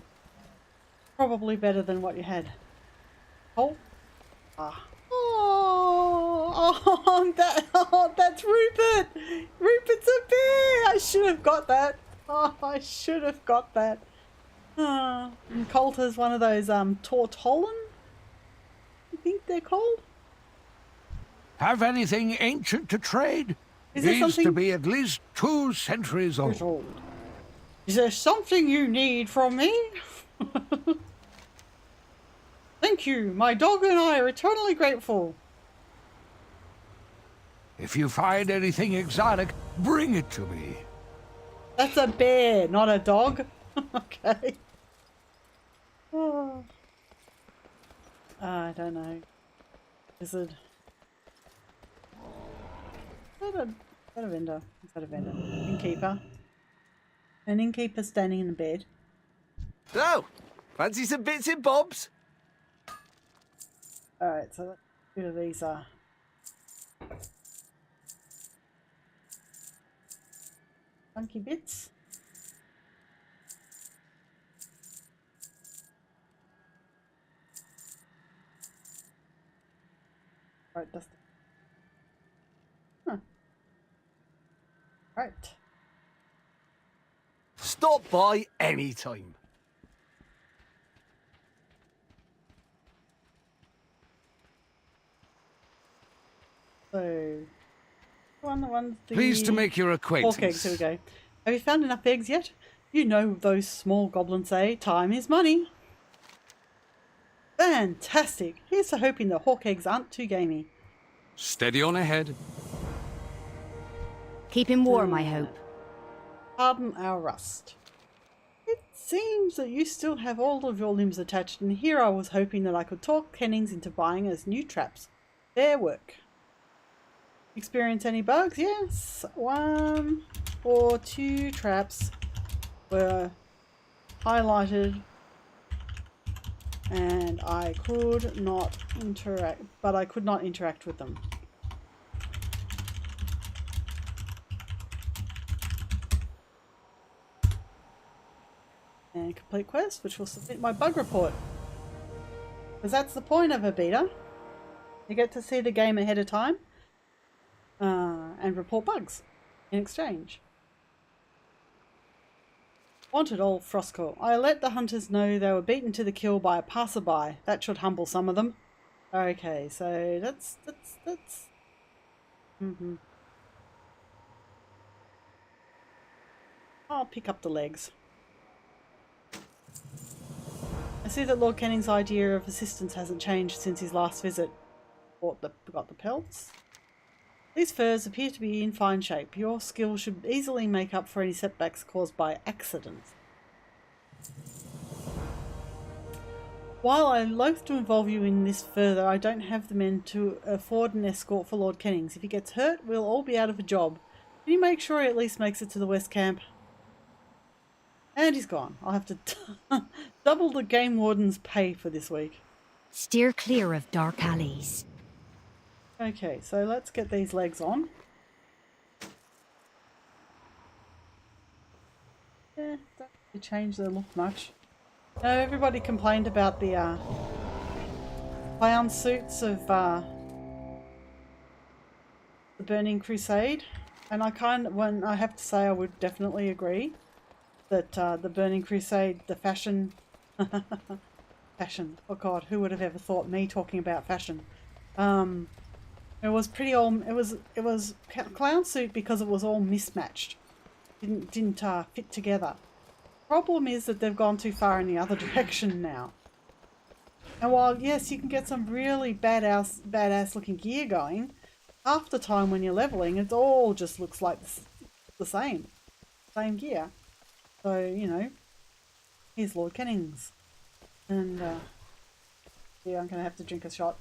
[SPEAKER 2] probably better than what you had. Oh, that's Rupert. Rupert's a bear. I should have got that. Oh, I should have got that. And Coulter's one of those Tortolan, I think they're called.
[SPEAKER 6] Have anything ancient to trade?
[SPEAKER 2] Is there
[SPEAKER 6] Needs to
[SPEAKER 2] something
[SPEAKER 6] be at least 2 centuries old.
[SPEAKER 2] old? Is there something you need from me? Thank you. My dog and I are eternally grateful.
[SPEAKER 6] If you find anything exotic, bring it to me.
[SPEAKER 2] That's a bear, not a dog. Okay. Oh. I don't know. Lizard. Is that a vendor? Is that a vendor? Innkeeper. An innkeeper standing in the bed.
[SPEAKER 7] So, fancy some bits and bobs?
[SPEAKER 2] Alright, so let's get rid of these funky bits. Right, dust it. Huh. Right.
[SPEAKER 7] Stop by any time.
[SPEAKER 2] So, the
[SPEAKER 6] Pleased to make your acquaintance.
[SPEAKER 2] pork eggs. Here we go. Have you found enough eggs yet? You know those small goblins say, time is money. Fantastic. Here's to hoping the hawk eggs aren't too gamey.
[SPEAKER 6] Steady on ahead.
[SPEAKER 1] Keep him warm, I hope.
[SPEAKER 2] Pardon our rust. It seems that you still have all of your limbs attached, and here I was hoping that I could talk Kennings into buying us new traps. Fair work. Experience any bugs? Yes. 1 or 2 traps were highlighted and I could not interact with them. And complete quest, which will submit my bug report. Because that's the point of a beta. You get to see the game ahead of time and report bugs in exchange. Wanted old Frostcore. I let the hunters know they were beaten to the kill by a passerby. That should humble some of them. Okay, so that's I'll pick up the legs. I see that Lord Kenning's idea of assistance hasn't changed since his last visit. Got the pelts. These furs appear to be in fine shape. Your skill should easily make up for any setbacks caused by accidents. While I loathe to involve you in this further, I don't have the men to afford an escort for Lord Kennings. If he gets hurt, we'll all be out of a job. Can you make sure he at least makes it to the West Camp? And he's gone. I'll have to double the game warden's pay for this week.
[SPEAKER 1] Steer clear of dark alleys.
[SPEAKER 2] Okay, so let's get these legs on. Yeah, don't really change the look much. No, everybody complained about the clown suits of the Burning Crusade, and I have to say I would definitely agree that the Burning Crusade, the fashion, fashion. Oh God, who would have ever thought me talking about fashion? It was pretty old. It was clown suit because it was all mismatched. Didn't fit together. Problem is that they've gone too far in the other direction now. And while yes, you can get some really badass looking gear going, half the time when you're leveling, it all just looks like the same gear. So you know, here's Lord Kennings, and yeah, I'm gonna have to drink a shot.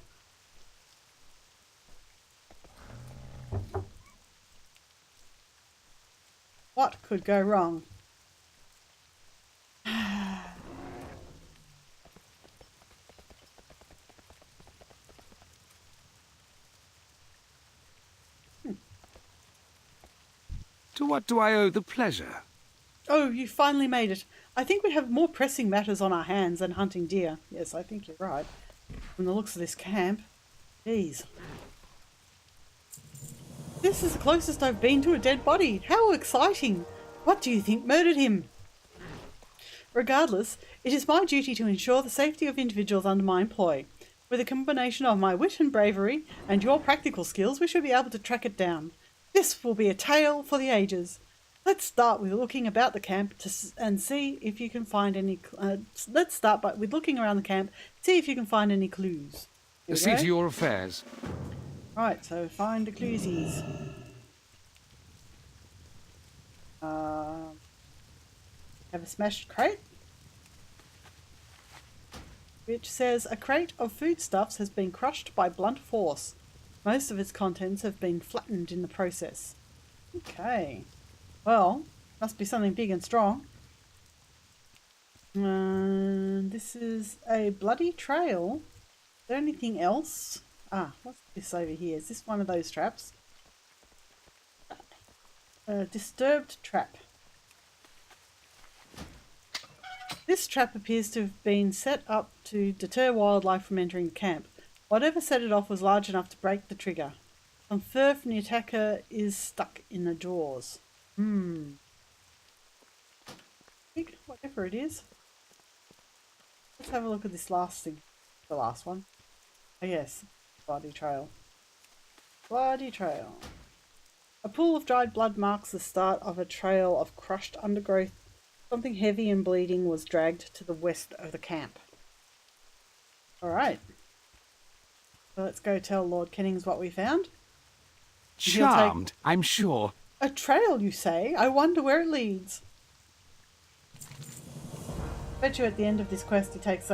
[SPEAKER 2] What could go wrong?
[SPEAKER 6] To what do I owe the pleasure?
[SPEAKER 2] Oh, you finally made it. I think we have more pressing matters on our hands than hunting deer. Yes, I think you're right. From the looks of this camp. Jeez. This is the closest I've been to a dead body. How exciting! What do you think murdered him? Regardless, it is my duty to ensure the safety of individuals under my employ. With a combination of my wit and bravery and your practical skills, we should be able to track it down. This will be a tale for the ages. Let's start with looking about the camp and see if you can find any. Let's start with looking around the camp, see if you can find any clues.
[SPEAKER 6] See to your affairs.
[SPEAKER 2] Right, so find the cluesies. Have a smashed crate, which says a crate of foodstuffs has been crushed by blunt force. Most of its contents have been flattened in the process. Okay. Well, must be something big and strong. This is a bloody trail. Is there anything else? Ah, what's this over here? Is this one of those traps? A disturbed trap. This trap appears to have been set up to deter wildlife from entering the camp. Whatever set it off was large enough to break the trigger. Some fur from the attacker is stuck in the jaws. Whatever it is. Let's have a look at this last thing. The last one. Oh yes, bloody trail. Bloody trail. A pool of dried blood marks the start of a trail of crushed undergrowth. Something heavy and bleeding was dragged to the west of the camp. Alright. So let's go tell Lord Kennings what we found.
[SPEAKER 6] Charmed, I'm sure.
[SPEAKER 2] A trail, you say? I wonder where it leads. Bet you at the end of this quest he takes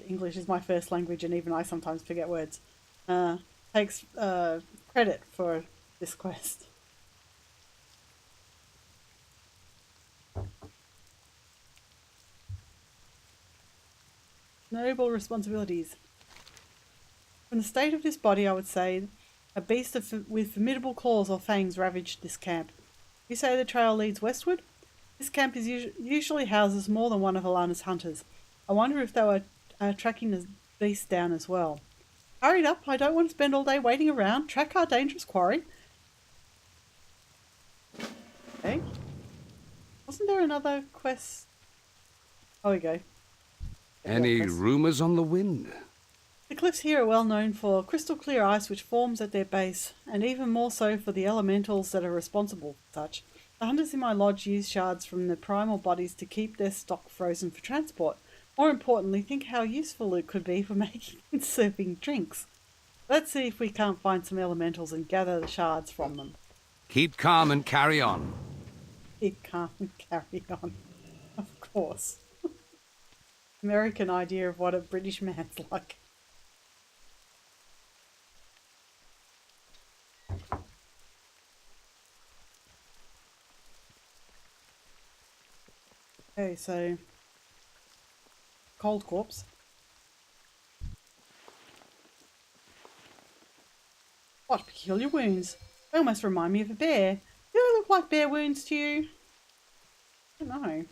[SPEAKER 2] English is my first language and even I sometimes forget words. Takes credit for this quest. Noble responsibilities. From the state of this body, I would say a beast with formidable claws or fangs ravaged this camp. You say the trail leads westward? This camp is usually houses more than one of Alana's hunters. I wonder if they were tracking the beast down as well. Hurry up, I don't want to spend all day waiting around. Track our dangerous quarry. Okay. Wasn't there another quest? Oh, we go.
[SPEAKER 6] Any rumours on the wind?
[SPEAKER 2] The cliffs here are well known for crystal clear ice which forms at their base, and even more so for the elementals that are responsible for such. The hunters in my lodge use shards from the primal bodies to keep their stock frozen for transport. More importantly, think how useful it could be for making and serving drinks. Let's see if we can't find some elementals and gather the shards from them.
[SPEAKER 6] Keep calm and carry on.
[SPEAKER 2] Keep calm and carry on. Of course. American idea of what a British man's like. Okay, so cold corpse. What peculiar wounds. They almost remind me of a bear. Do they look like bear wounds to you? I don't know. You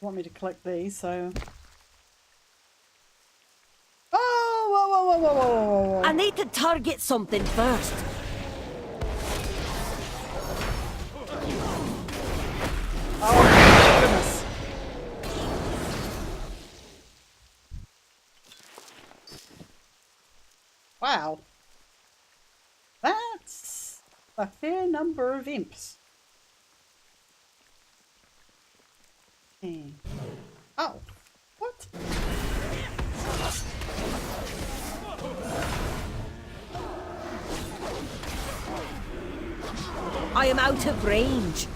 [SPEAKER 2] want me to collect these, so... Oh, whoa, whoa, whoa, whoa, whoa, whoa, whoa.
[SPEAKER 4] I need to target something first.
[SPEAKER 2] Oh my goodness. Wow. That's a fair number of imps. Oh, what?
[SPEAKER 4] I am out of range.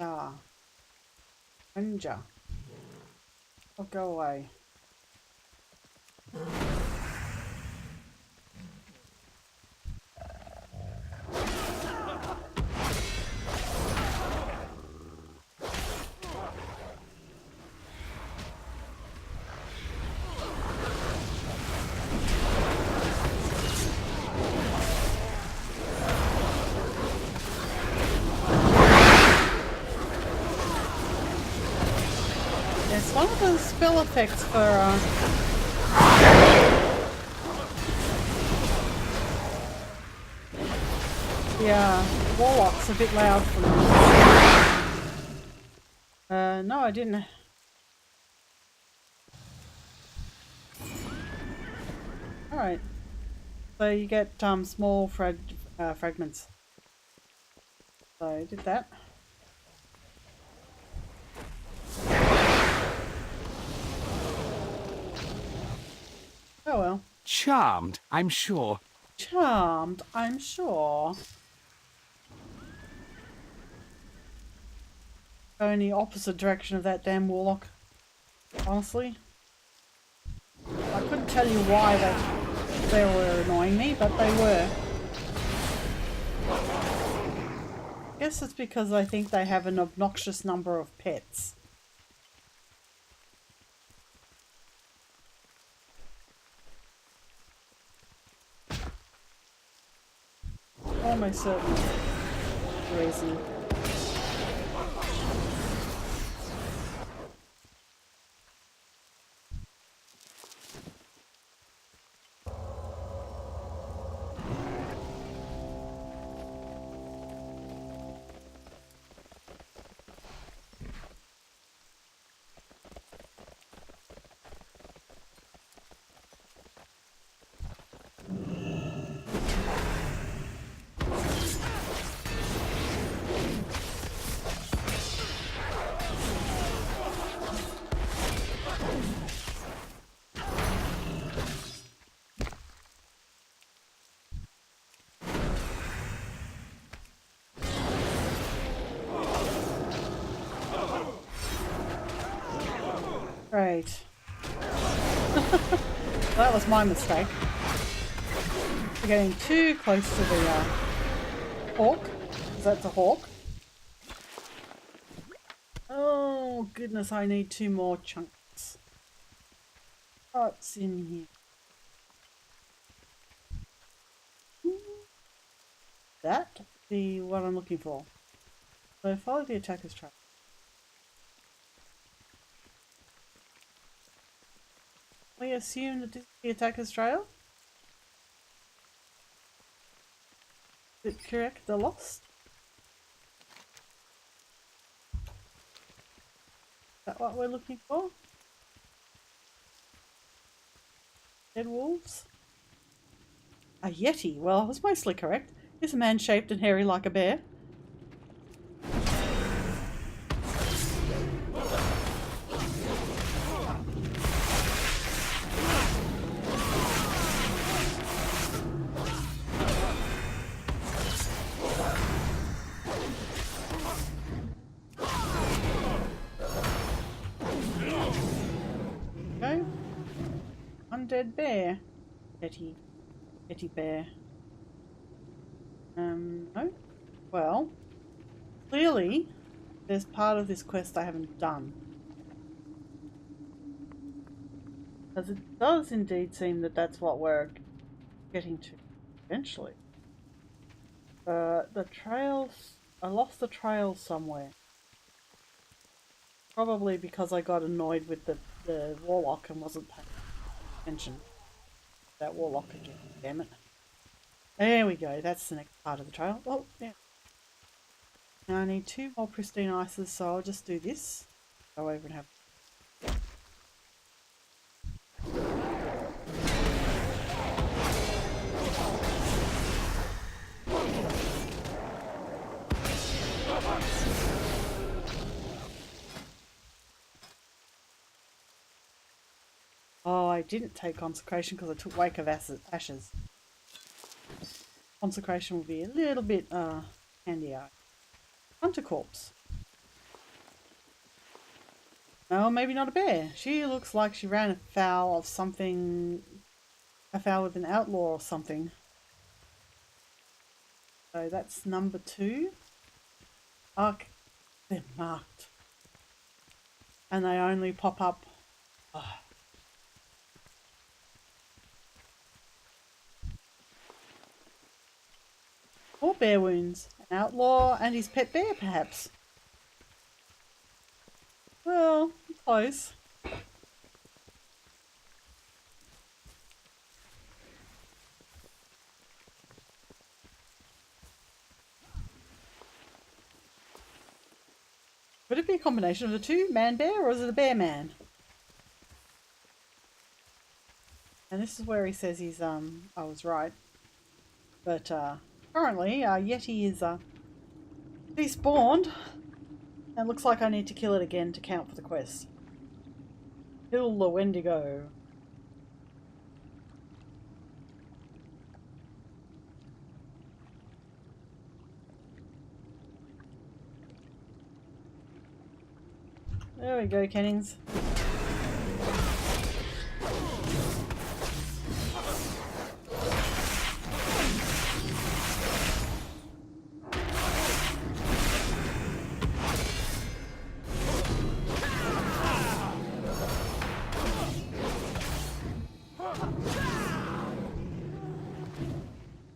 [SPEAKER 2] Ah. Ranger. I'll go away. It's one of the spell effects for yeah, warlock's a bit loud for me. No, I didn't Alright. So you get small fragments. So I did that. Oh well.
[SPEAKER 6] Charmed, I'm sure.
[SPEAKER 2] Charmed, I'm sure. Go in the opposite direction of that damn warlock. Honestly. I couldn't tell you why they were annoying me, but they were. I guess it's because I think they have an obnoxious number of pets. Almost certain reason. Right. That was my mistake. We're getting too close to the hawk. Is that the hawk? Oh goodness, I need 2 more chunks. What's in here? That be what I'm looking for. So follow the attacker's track. We assume that this is the attacker's trail? Is it correct? The lost? Is that what we're looking for? Dead wolves? A yeti. Well, I was mostly correct. Is a man shaped and hairy like a bear? Okay. Undead bear. Yeti. Yeti bear. No. Well, clearly there's part of this quest I haven't done. Because it does indeed seem that that's what we're getting to eventually. The trails... I lost the trail somewhere. Probably because I got annoyed with the warlock and wasn't paying attention. That warlock again, damn it. There we go, that's the next part of the trail. Oh, yeah. Now I need 2 more pristine ices, so I'll just do this. Go over and have... Oh, I didn't take consecration because I took wake of ashes. Consecration will be a little bit handier. Hunter corpse. No, maybe not a bear. She looks like she ran afoul of something, afoul with an outlaw or something. So that's number 2. Arc, they're marked. And they only pop up. Oh. Or bear wounds. An outlaw and his pet bear, perhaps. Well, close. Would it be a combination of the two? Man-bear, or is it a bear-man? And this is where he says he's, I was right. But, currently, Yeti is, despawned. And looks like I need to kill it again to count for the quest. Kill the Wendigo. There we go, Kennings.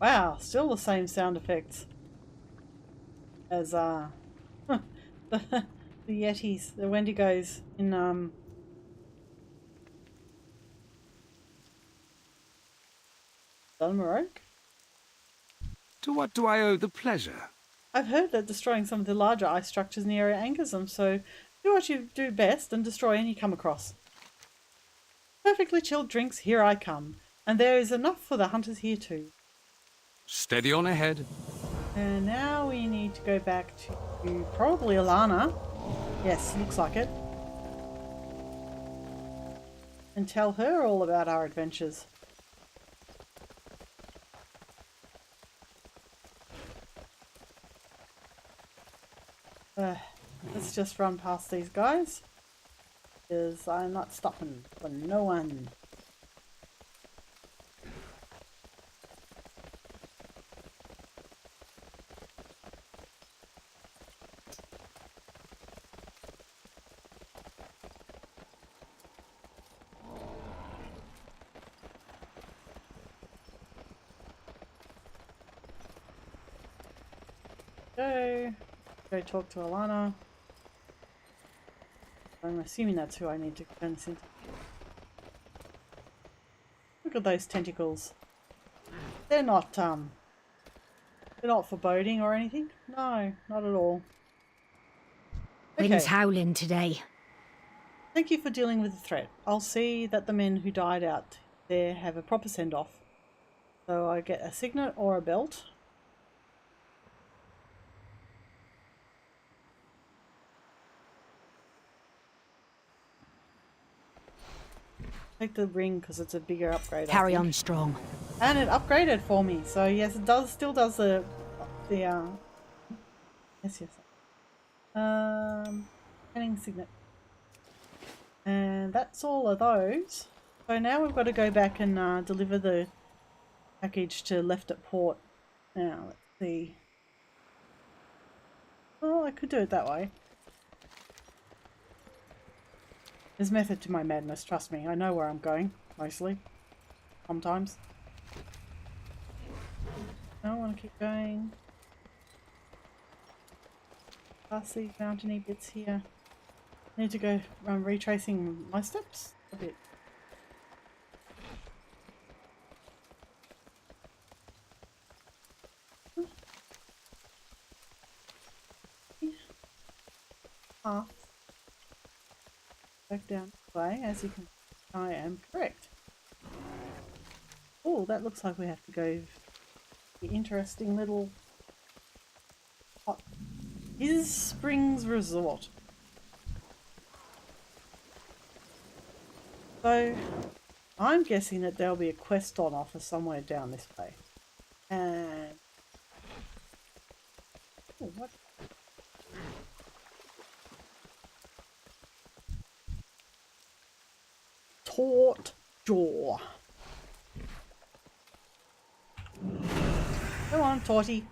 [SPEAKER 2] Wow, still the same sound effects as the Yetis, the Wendigos in Dunmaroke.
[SPEAKER 6] To what do I owe the pleasure?
[SPEAKER 2] I've heard that destroying some of the larger ice structures in the area angers them, so do what you do best and destroy any you come across. Perfectly chilled drinks, here I come. And there is enough for the hunters here too.
[SPEAKER 6] Steady on ahead.
[SPEAKER 2] And now we need to go back to probably Alana. Yes, looks like it. And tell her all about our adventures. Let's just run past these guys. Because I'm not stopping for no one. Go talk to Alana. I'm assuming that's who I need to turn this into. Look at those tentacles. They're not foreboding or anything. No, not at all.
[SPEAKER 1] Wind's howling today.
[SPEAKER 2] Thank you for dealing with the threat. I'll see that the men who died out there have a proper send-off. So I get a signet or a belt. Take the ring because it's a bigger upgrade.
[SPEAKER 1] Carry on strong.
[SPEAKER 2] And it upgraded for me. So yes, it does. Still does the yes. Getting signet. And that's all of those. So now we've got to go back and deliver the package to Left at Port. Now let's see. Oh, I could do it that way. There's method to my madness, trust me. I know where I'm going, mostly. Sometimes. I don't want to keep going. Past these mountainy bits here. Need to go retracing my steps a bit. Path. Back down this way, as you can see, I am correct. Oh, that looks like we have to go the interesting little hot His Springs Resort. So I'm guessing that there'll be a quest on offer somewhere down this way. And oh, what? Taut jaw. Come on, Torty.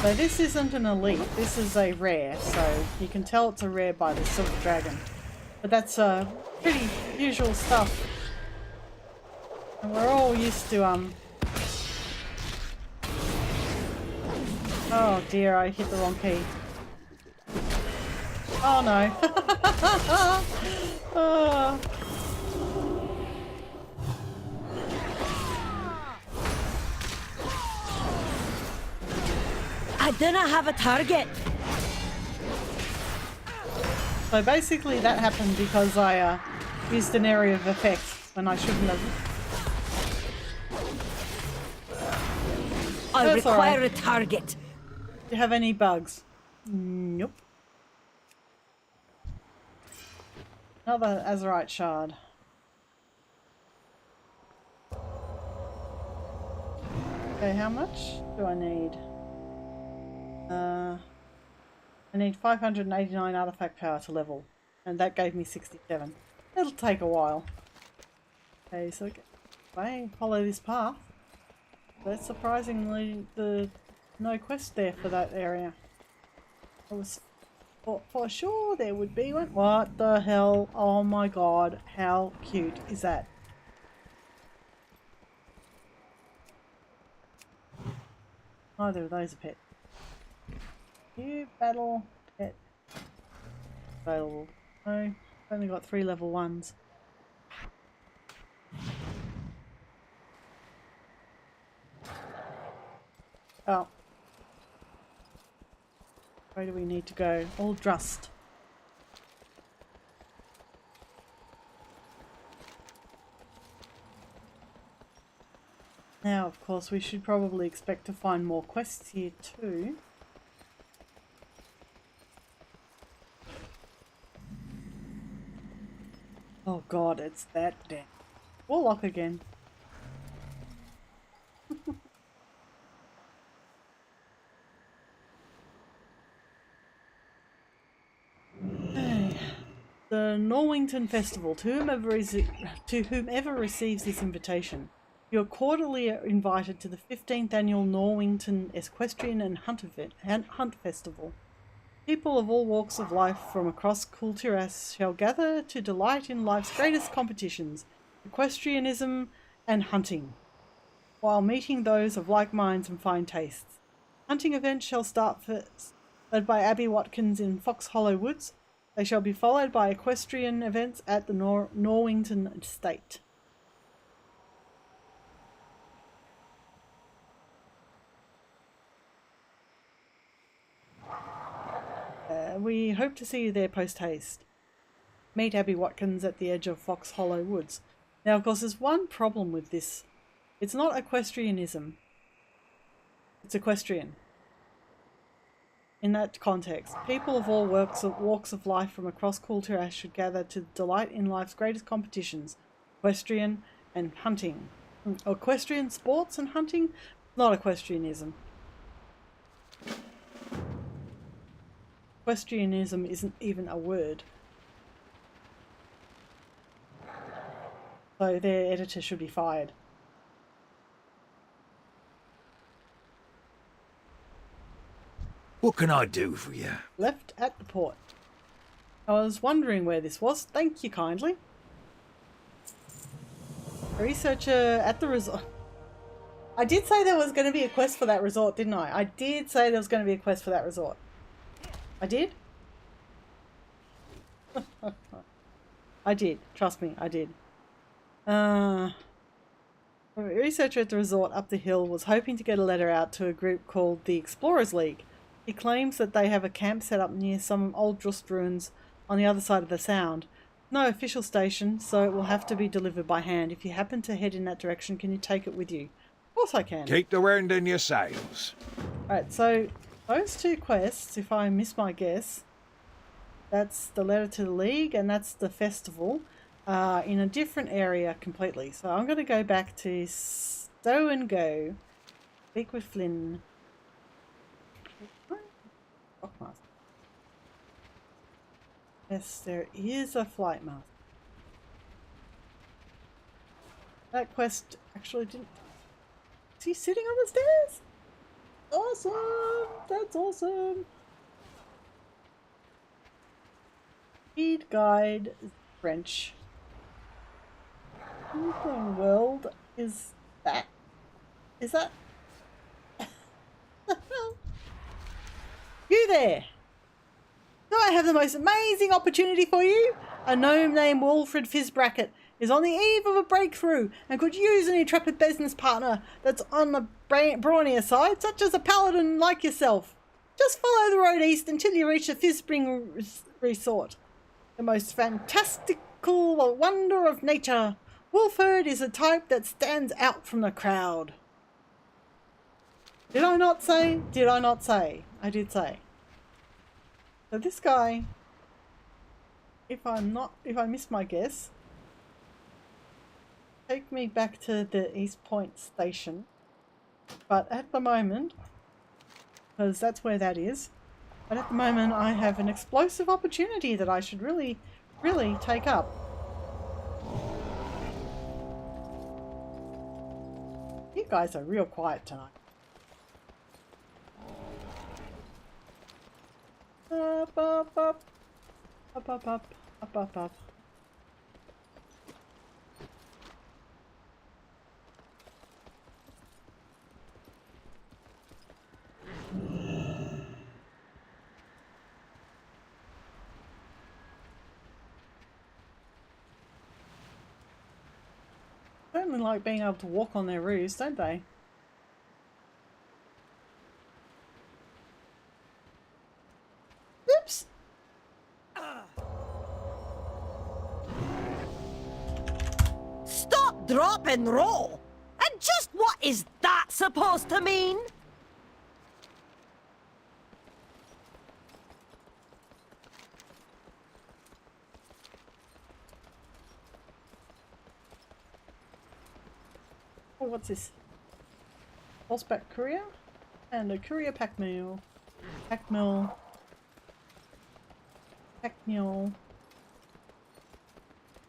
[SPEAKER 2] So this isn't an elite, this is a rare, so you can tell it's a rare by the silver dragon. But that's pretty usual stuff. And we're all used to oh dear, I hit the wrong key. Oh no. Oh.
[SPEAKER 4] I do not have a target.
[SPEAKER 2] So basically that happened because I used an area of effect when I shouldn't have.
[SPEAKER 4] I
[SPEAKER 2] That's
[SPEAKER 4] require
[SPEAKER 2] alright.
[SPEAKER 4] a target.
[SPEAKER 2] Do you have any bugs? Nope. Another Azurite shard. Okay, how much do I need? I need 589 artifact power to level, and that gave me 67. It'll take a while. Okay, so if I follow this path, that's surprisingly no quest there for that area. I was for sure there would be one. What the hell? Oh my god, how cute is that? Neither of those are pet. You battle pet available. No, I've only got 3 level 1s. Oh. Where do we need to go? All Drust. Now, of course, we should probably expect to find more quests here too. Oh god, it's that damn Warlock again. Hey. The Norwington Festival. To whomever receives this invitation, you are cordially invited to the 15th annual Norwington Equestrian and Hunt Festival. People of all walks of life from across Kulturas shall gather to delight in life's greatest competitions, equestrianism and hunting, while meeting those of like minds and fine tastes. Hunting events shall start first, led by Abby Watkins in Fox Hollow Woods. They shall be followed by equestrian events at the Norwington Estate. We hope to see you there post-haste. Meet Abby Watkins at the edge of Fox Hollow Woods. Now, of course, there's one problem with this. It's not equestrianism. It's equestrian. In that context, people of all walks of life from across Kulturas should gather to delight in life's greatest competitions, equestrian and hunting. Equestrian sports and hunting, not equestrianism. Equestrianism isn't even a word. So their editor should be fired.
[SPEAKER 6] What can I do for you?
[SPEAKER 2] Left at the port. I was wondering where this was. Thank you kindly. A researcher at the resort. I did say there was going to be a quest for that resort, didn't I? I did say there was going to be a quest for that resort. I did? I did. Trust me, I did. A researcher at the resort up the hill was hoping to get a letter out to a group called the Explorers League. He claims that they have a camp set up near some old Drust ruins on the other side of the Sound. No official station, so it will have to be delivered by hand. If you happen to head in that direction, can you take it with you? Of course I can.
[SPEAKER 6] Keep the wind in your sails.
[SPEAKER 2] Right, so those 2 quests, if I miss my guess, that's the letter to the League and that's the festival, in a different area completely. So I'm going to go back to Stow and Go, speak with Flynn. Yes, there is a flight master. That quest actually didn't... Is he sitting on the stairs? Awesome! That's awesome! Speed guide French. What the world is that? Is that... You there! Do I have the most amazing opportunity for you? A gnome named Wilfred Fizzbracket is on the eve of a breakthrough and could use an intrepid business partner that's on the brawnier side, such as a paladin like yourself. Just follow the road east until you reach the Fizzspring Resort. The most fantastical wonder of nature. Wolford is a type that stands out from the crowd. Did I not say? Did I not say? I did say. So this guy, if I miss my guess, take me back to the East Point station. But at the moment, because that's where that is, but at the moment I have an explosive opportunity that I should really, really take up. You guys are real quiet tonight. Up, up, up. Up, up, up. Up, up, up. Certainly like being able to walk on their roofs, don't they? Oops!
[SPEAKER 4] Stop, drop, and roll! And just what is that supposed to mean?
[SPEAKER 2] Oh, what's this? Horseback courier? And a courier pack mule. Pack mule. Pack mule.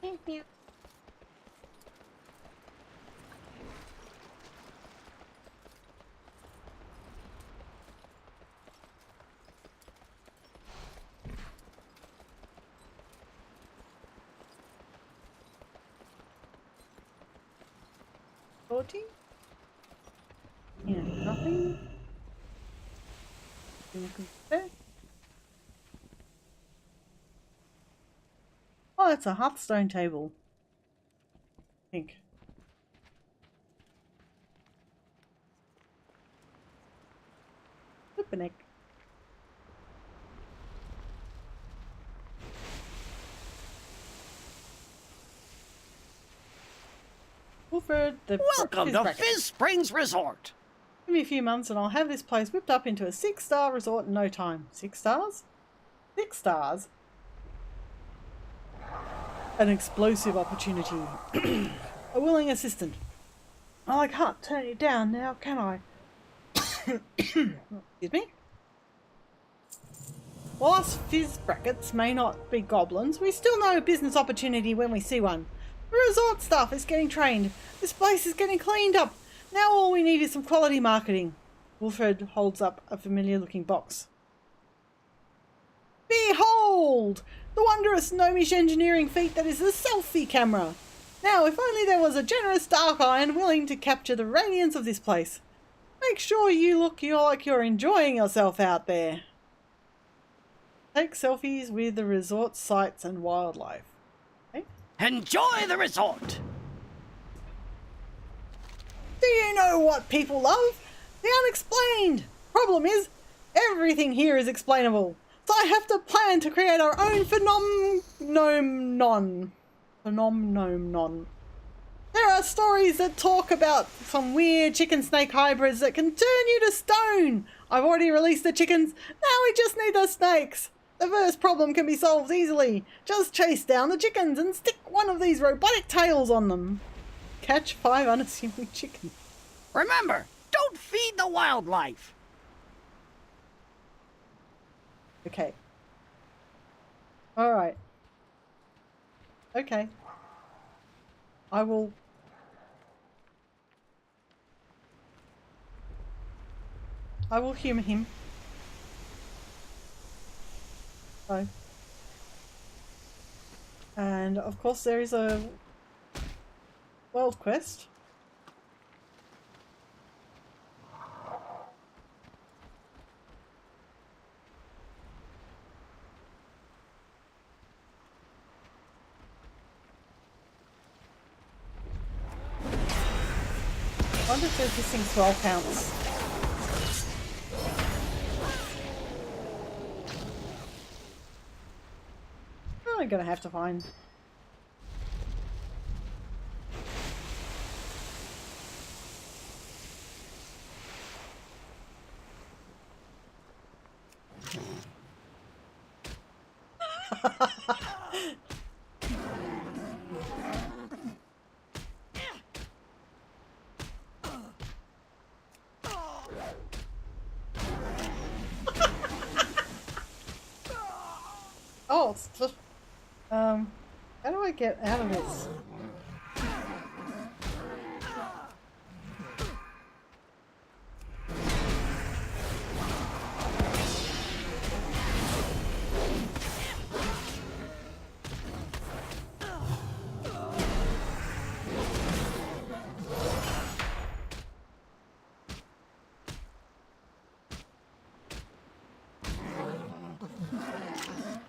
[SPEAKER 2] Pack mule. Yeah, nothing. There. Oh, it's a Hearthstone table. I think. Flippin' heck. Wolford, the
[SPEAKER 8] Welcome to Fizz Springs Resort.
[SPEAKER 2] Give me a few months and I'll have this place whipped up into a 6-star resort in no time. 6 stars? 6 stars? An explosive opportunity. A willing assistant. Oh, I can't turn it down now, can I? Excuse me? Whilst fizz brackets may not be goblins, we still know a business opportunity when we see one. The resort staff is getting trained. This place is getting cleaned up. Now all we need is some quality marketing. Wilfred holds up a familiar looking box. Behold! The wondrous gnomish engineering feat that is the selfie camera. Now if only there was a generous dark iron willing to capture the radiance of this place. Make sure you look like you're enjoying yourself out there. Take selfies with the resort sights and wildlife.
[SPEAKER 8] Enjoy the resort.
[SPEAKER 2] Do you know what people love? The unexplained. Problem is, everything here is explainable. So I have to plan to create our own phenomenon. There are stories that talk about some weird chicken snake hybrids that can turn you to stone. I've already released the chickens. Now we just need the snakes. The first problem can be solved easily. Just chase down the chickens and stick one of these robotic tails on them. Catch 5 unassuming chickens.
[SPEAKER 8] Remember, don't feed the wildlife.
[SPEAKER 2] Okay. Alright. Okay. I will humour him. So. And of course there is a world quest. I wonder if there's missing swell counts. Oh I'm gonna have to find. Oh, it's just, how do I get out of this?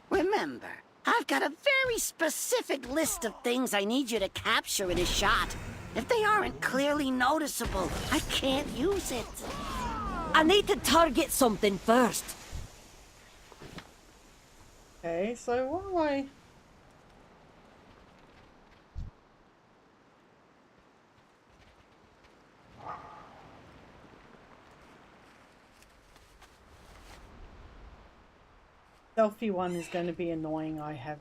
[SPEAKER 8] Remember, I've got a very specific list of things I need you to capture in a shot. If they aren't clearly noticeable, I can't use it.
[SPEAKER 4] I need to target something first.
[SPEAKER 2] Okay, so what do I... Selfie one is going to be annoying, I have.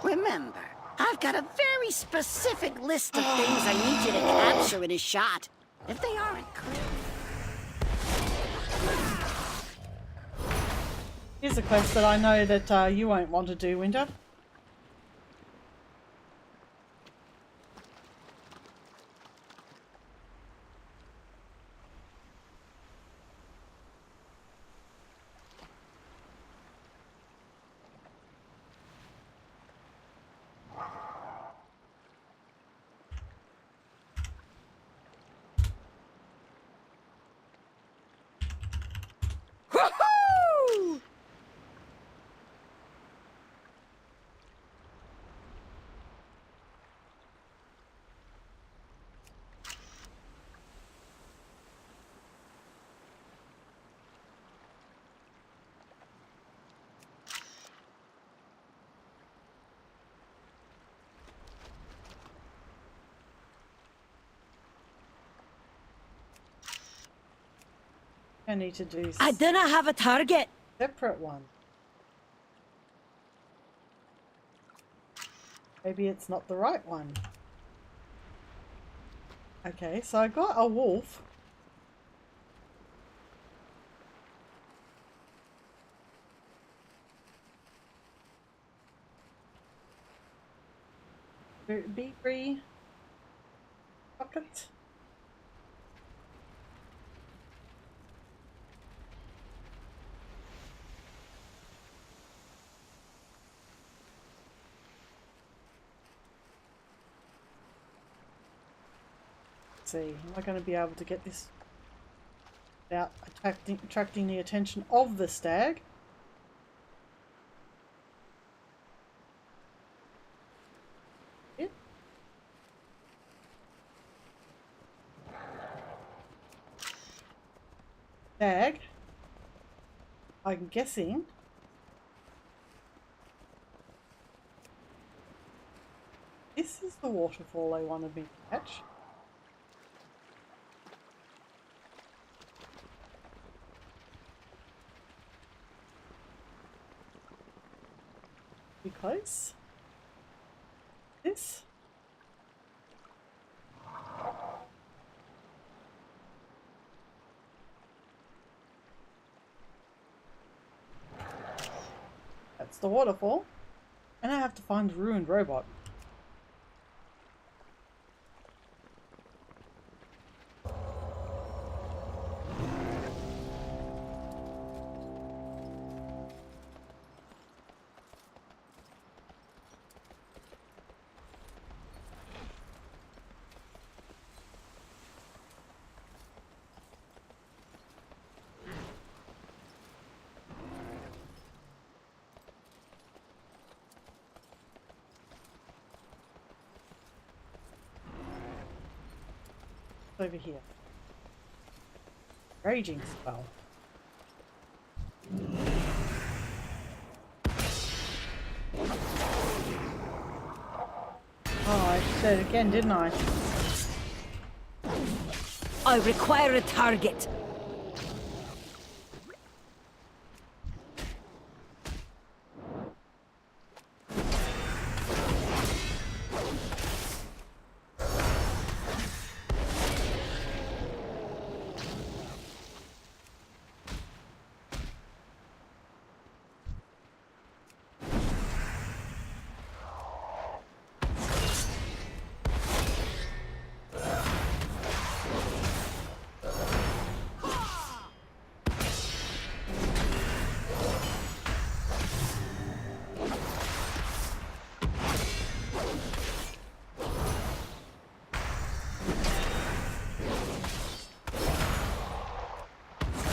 [SPEAKER 8] Remember, I've got a very specific list of things I need you to capture in a shot. If they aren't clear...
[SPEAKER 2] Here's a quest that I know that you won't want to do, Winter.
[SPEAKER 4] Woohoo!
[SPEAKER 2] I need to do
[SPEAKER 4] I didn't have a target.
[SPEAKER 2] separate one. Maybe it's not the right one. Okay, so I got a wolf. Be free. Pocket. Let's see, am I going to be able to get this without attracting the attention of the stag? Yep. Stag. I'm guessing. This is the waterfall they wanted me to catch. Be close. This. That's the waterfall. And I have to find the ruined robot. Over here. Raging spell. Oh, I said it again, didn't I?
[SPEAKER 4] I require a target.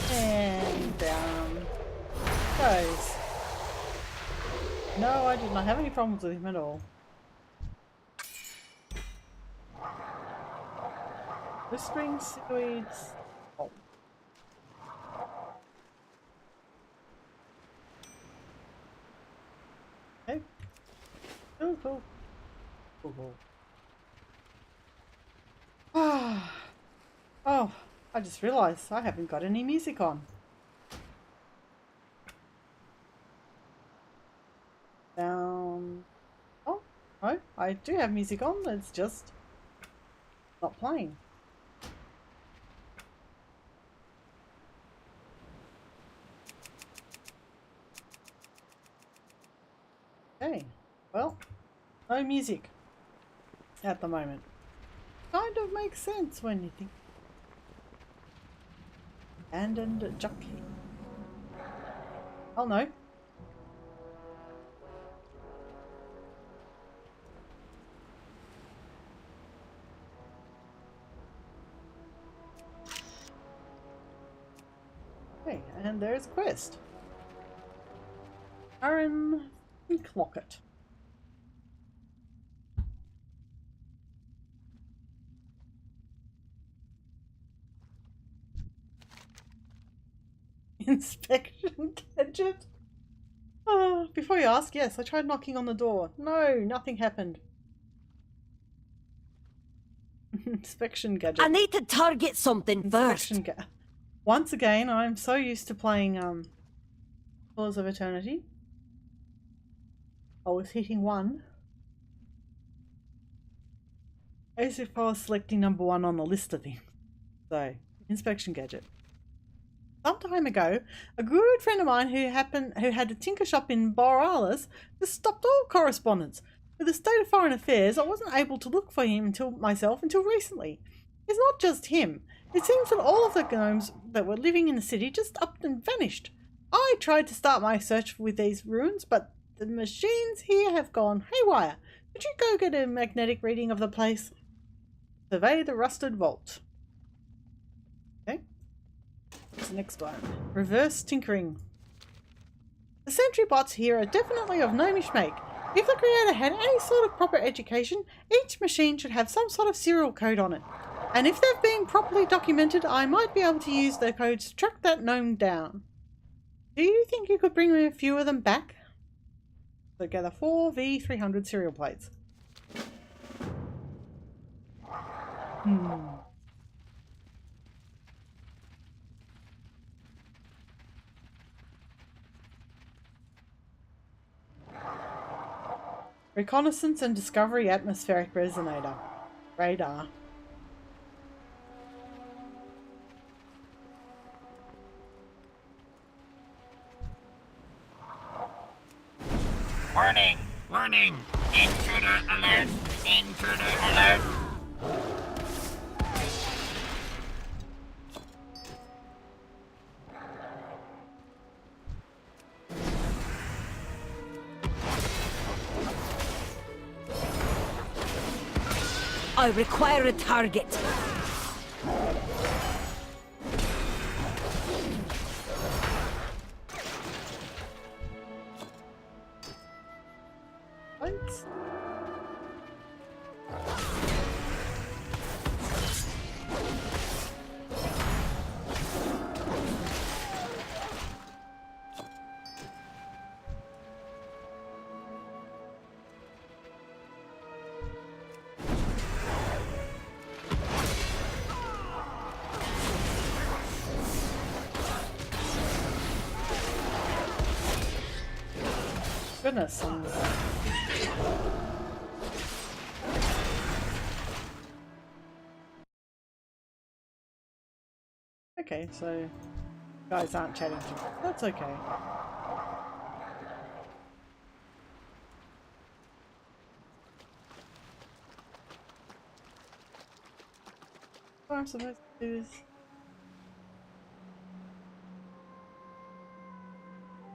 [SPEAKER 2] And down goes. No, I did not have any problems with him at all. Whispering seaweeds. Oh. Okay. Cool, cool. Cool, cool. Oh, I just realised I haven't got any music on. Down. Oh, no, I do have music on, it's just not playing. Okay, well, no music at the moment. Kind of makes sense when you think. Abandoned jockey. Oh no. Okay, and there's a quest. Aaron Locket. Inspection gadget. Before you ask, yes, I tried knocking on the door. No, nothing happened. Inspection gadget.
[SPEAKER 4] I need to target something first.
[SPEAKER 2] Once again, I'm so used to playing Pillars of Eternity. I was hitting one as if I was selecting number one on the list of things. So, inspection gadget. Some time ago, a good friend of mine who had a tinker shop in Borealis just stopped all correspondence. With the state of foreign affairs, I wasn't able to look for him until recently. It's not just him. It seems that all of the gnomes that were living in the city just upped and vanished. I tried to start my search with these ruins, but the machines here have gone haywire. Could you go get a magnetic reading of the place? Survey the rusted vault. Okay. What's the next one? Reverse tinkering. The sentry bots here are definitely of gnomish make. If the creator had any sort of proper education, each machine should have some sort of serial code on it. And if they've been properly documented, I might be able to use their codes to track that gnome down. Do you think you could bring me a few of them back? So gather 4 V300 serial plates. Reconnaissance and discovery atmospheric resonator. Radar.
[SPEAKER 9] Warning! Warning! Intruder alert! Intruder alert!
[SPEAKER 4] I require a target.
[SPEAKER 2] Thanks. Goodness. Okay, so guys aren't chatting to me. That's okay. What am I supposed to do this?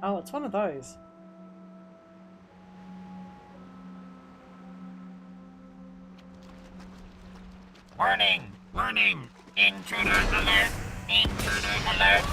[SPEAKER 2] Oh, it's one of those.
[SPEAKER 9] Warning! Warning! Intruder alert! Intruder alert!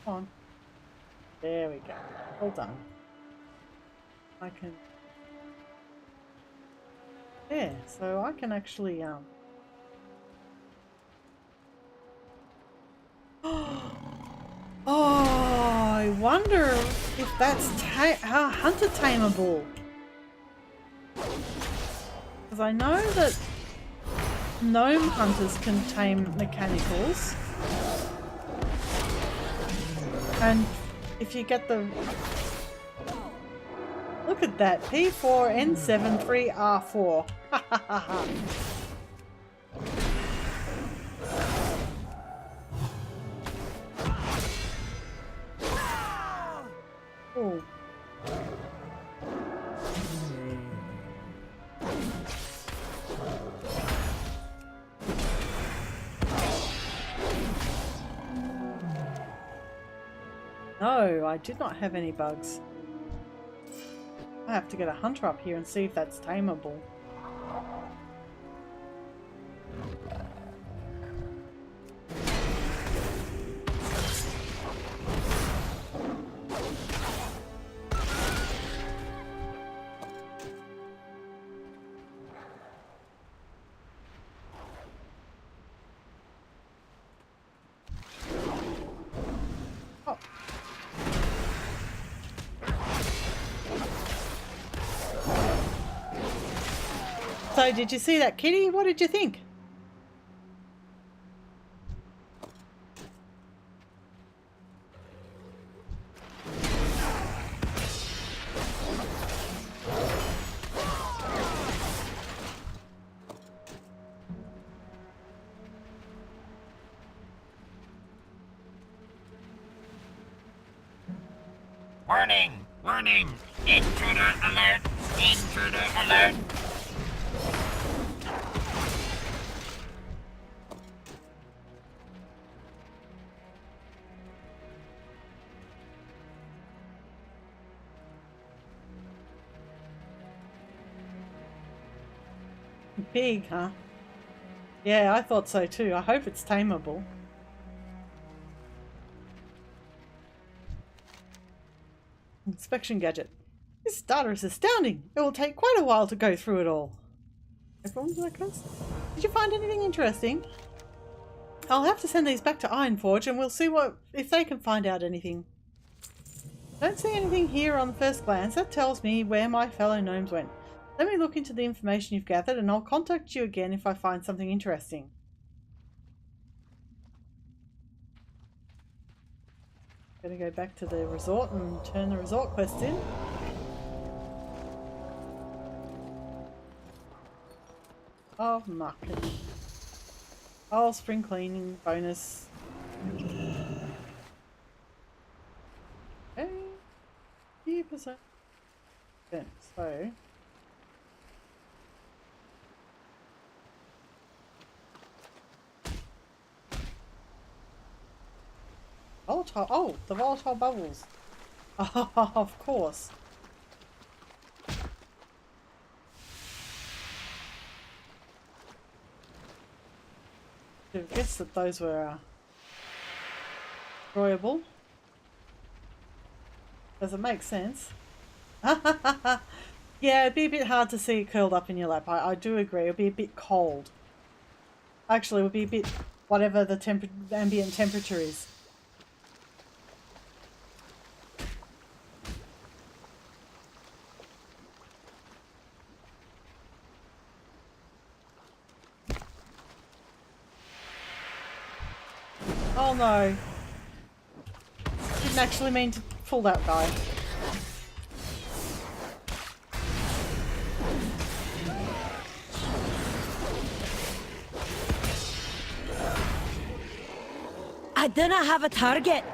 [SPEAKER 2] Come on. There we go. All done. I can... Yeah, so I can actually, Oh, I wonder if that's hunter tameable. Because I know that gnome hunters can tame mechanicals. And if you get the... Look at that. P4N73R4. Ha ha ha ha. Oh. No, I did not have any bugs. I have to get a hunter up here and see if that's tameable. So, did you see that kitty? What did you think?
[SPEAKER 9] Warning! Warning! Intruder alert! Intruder alert!
[SPEAKER 2] Big, huh? Yeah, I thought so too. I hope it's tameable. Inspection gadget. This data is astounding. It will take quite a while to go through it all. Everyone's like this? Did you find anything interesting? I'll have to send these back to Ironforge and we'll see if they can find out anything. Don't see anything here on the first glance. That tells me where my fellow gnomes went. Let me look into the information you've gathered and I'll contact you again if I find something interesting. Gonna go back to the resort and turn the resort quest in. Oh, marketing. Oh, spring cleaning bonus. Okay. 50%. So. Volatile. Oh, the volatile bubbles. Oh, of course. I guess that those were enjoyable. Does it make sense? Yeah, it'd be a bit hard to see it curled up in your lap. I do agree. It'd be a bit cold. Actually, it would be a bit whatever the ambient temperature is. Oh no. Didn't actually mean to pull that guy.
[SPEAKER 4] I do not have a target.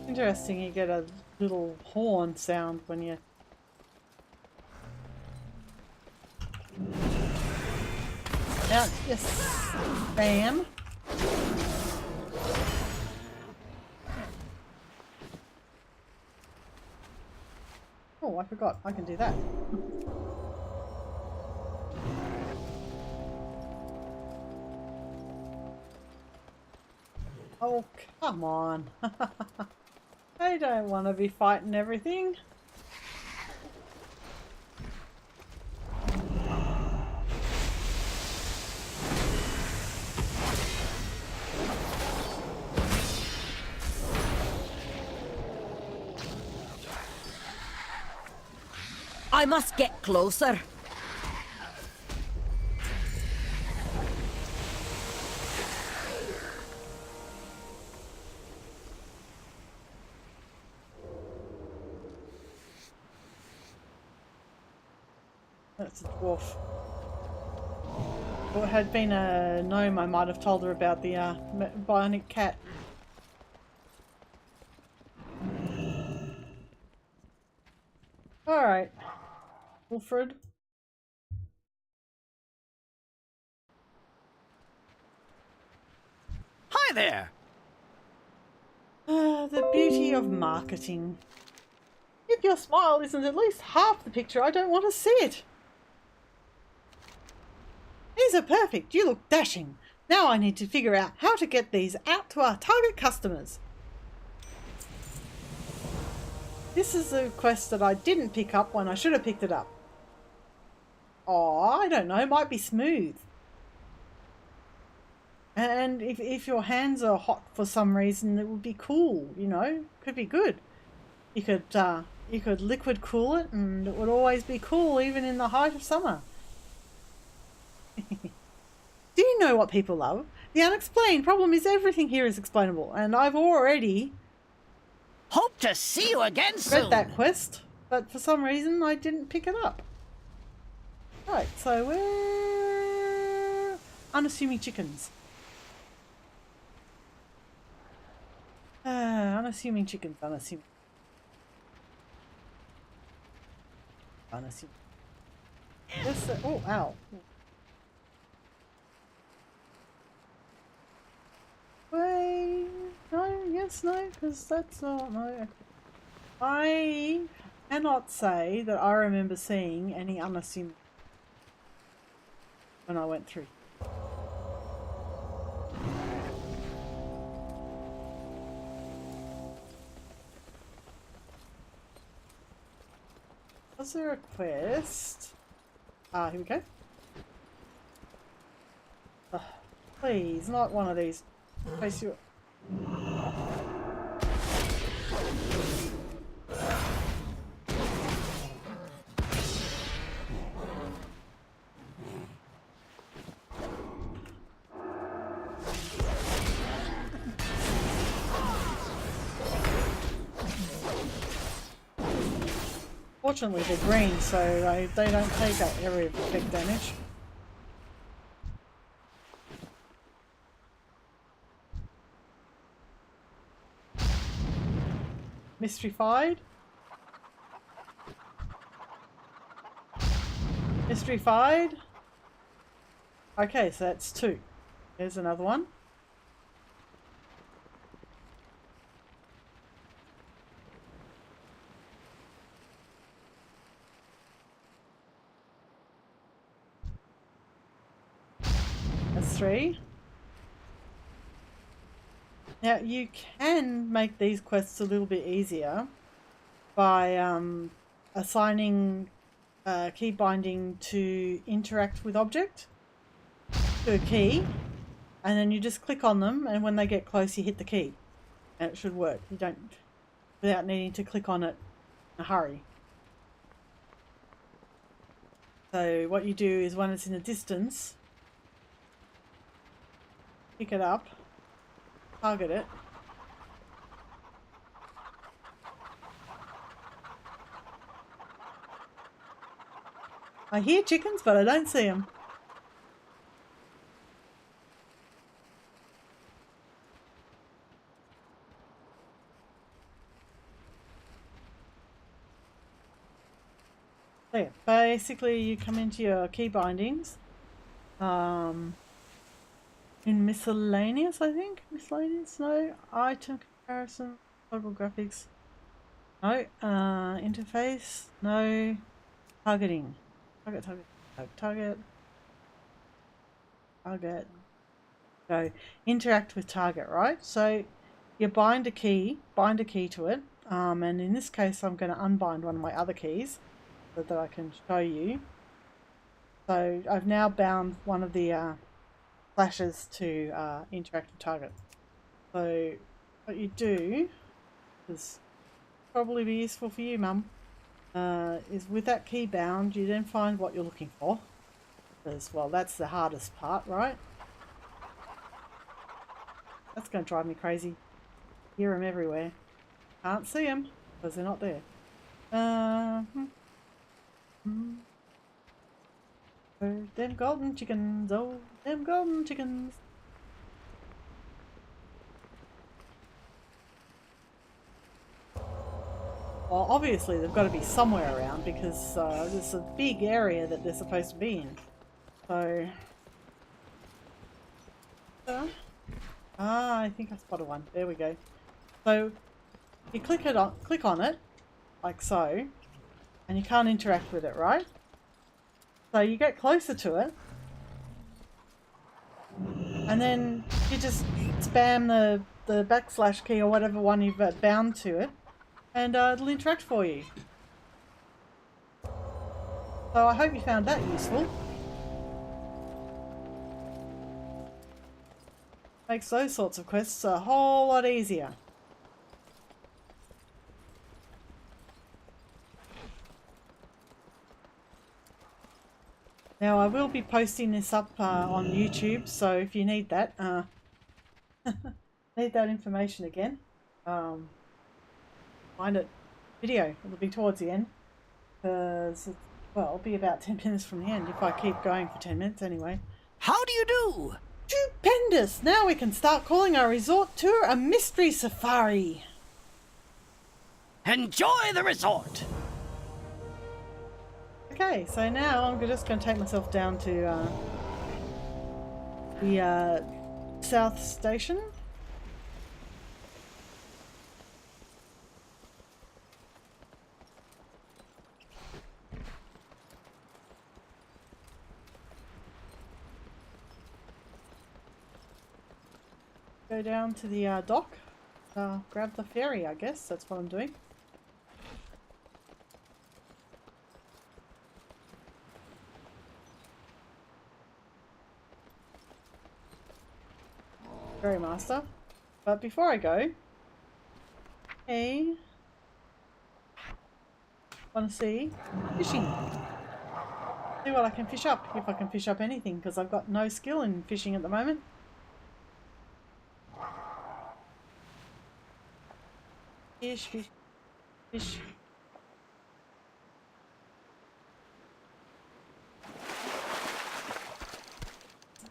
[SPEAKER 2] Interesting, you get a little horn sound when you... Out, yes, bam. Oh, I forgot, I can do that. Oh, come on. I don't want to be fighting everything.
[SPEAKER 4] I must get closer.
[SPEAKER 2] That's a dwarf. If it had been a gnome, I might have told her about the bionic cat. Alright. Wilfred.
[SPEAKER 7] Hi there!
[SPEAKER 2] The beauty of marketing. If your smile isn't at least half the picture, I don't want to see it. These are perfect. You look dashing. Now I need to figure out how to get these out to our target customers. This is a quest that I didn't pick up when I should have picked it up. Oh, I don't know. It might be smooth. And if your hands are hot for some reason, it would be cool, you know. Could be good. You could you could liquid cool it and it would always be cool even in the height of summer. Do you know what people love? The unexplained. Problem is everything here is explainable, and I've already
[SPEAKER 8] Hope to see you again soon.
[SPEAKER 2] read that quest, but for some reason I didn't pick it up. Right, so we're unassuming chickens. Unassuming chickens, unassuming. Unassuming. Oh, ow. Wait, no, yes, no, because that's not, no. Okay. I cannot say that I remember seeing any unassuming when I went through. Was there a quest? Ah, here we go. Please, not one of these. Place you. Fortunately, they're green, so they don't take that area of effect damage. Mystrifying? Mystrifying? Okay, so that's 2. Here's another one. That's 3. Now you can make these quests a little bit easier by assigning key binding to interact with object to a key, and then you just click on them, and when they get close you hit the key and it should work. You don't, without needing to click on it in a hurry. So what you do is when it's in the distance, pick it up, target it, I hear chickens but I don't see them. So yeah, basically you come into your key bindings in miscellaneous, I think. Miscellaneous, no. Item comparison, global graphics, no. Interface, no. Targeting, target. So interact with target, right? So you bind a key to it, and in this case I'm going to unbind one of my other keys so that I can show you. So I've now bound one of the flashes to interact with target. So what you do is probably be useful for you, Mum, is with that key bound you then find what you're looking for, because well that's the hardest part, right? That's going to drive me crazy. Hear them everywhere, can't see them because they're not there. Oh, them golden chickens, oh them golden chickens. Well, obviously they've got to be somewhere around because there's a big area that they're supposed to be in. So, I think I spotted one. There we go. So you click on it, like so, and you can't interact with it, right? So you get closer to it, and then you just spam the backslash key or whatever one you've bound to it, and it'll interact for you. So I hope you found that useful. Makes those sorts of quests a whole lot easier. Now I will be posting this up on YouTube, so if you need that, need that information again, find it. Video. It'll be towards the end, because well, it'll be about 10 minutes from the end if I keep going for 10 minutes anyway.
[SPEAKER 7] How do you do?
[SPEAKER 2] Stupendous! Now we can start calling our resort tour a mystery safari.
[SPEAKER 7] Enjoy the resort.
[SPEAKER 2] Okay, so now I'm just going to take myself down to the South Station. Go down to the dock, grab the ferry, I guess. That's what I'm doing. Ferry master. But before I go, hey, want to see fishing. See what I can fish up, if I can fish up anything, because I've got no skill in fishing at the moment. Fish, fish, fish.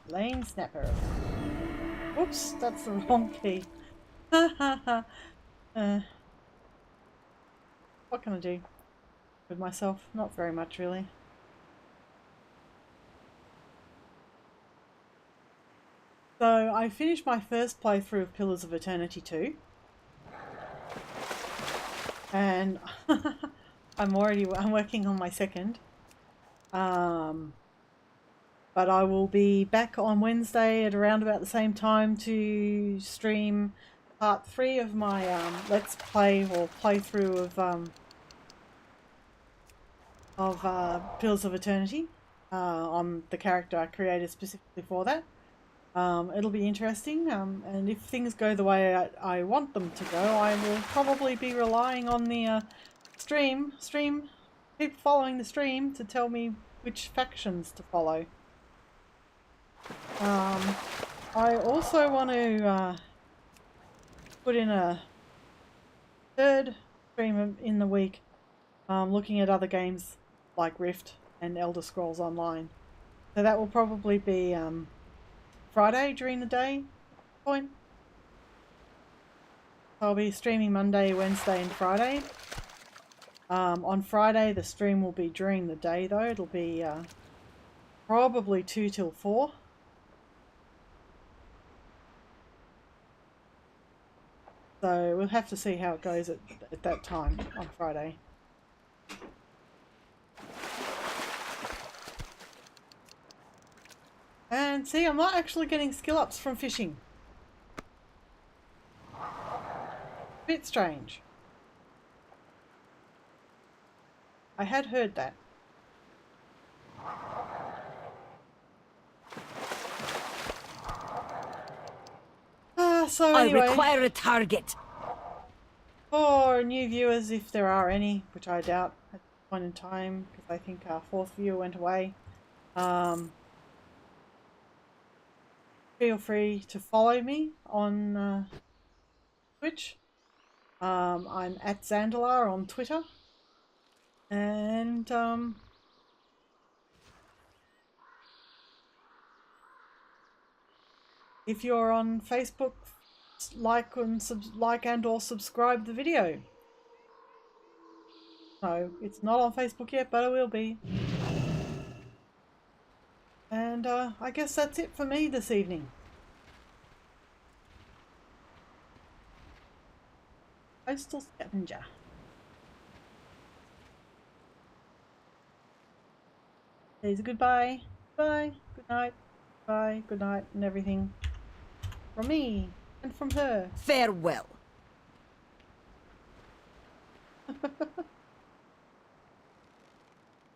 [SPEAKER 2] Lane snapper. Whoops, that's the wrong key. Ha ha ha. What can I do with myself? Not very much, really. So I finished my first playthrough of Pillars of Eternity 2. And I'm working on my second. But I will be back on Wednesday at around about the same time to stream part 3 of my let's play or playthrough of Pillars of Eternity on the character I created specifically for that. It'll be interesting, and if things go the way I want them to go, I will probably be relying on the stream, people following the stream to tell me which factions to follow. I also want to put in a third stream in the week looking at other games like Rift and Elder Scrolls Online. So that will probably be Friday during the day point. I'll be streaming Monday, Wednesday and Friday. On Friday the stream will be during the day though. It'll be probably 2 till 4. So we'll have to see how it goes at that time on Friday. And see, I'm not actually getting skill ups from fishing. Bit strange. I had heard that. So anyway,
[SPEAKER 4] I require a target.
[SPEAKER 2] For new viewers, if there are any, which I doubt at this point in time, because I think our 4th viewer went away, feel free to follow me on Twitch. I'm at Zandalar on Twitter, and if you're on Facebook, like and or subscribe the video. No, it's not on Facebook yet, but it will be. And I guess that's it for me this evening. Postal Scavenger. There's a goodbye. Bye. Good night. Bye. Good night and everything. From me. And from her.
[SPEAKER 4] Farewell.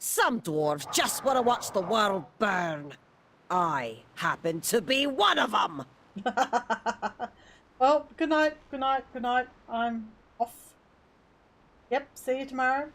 [SPEAKER 4] Some dwarves just want to watch the world burn. I happen to be one of them.
[SPEAKER 2] Well, good night, good night, good night. I'm off. Yep, see you tomorrow.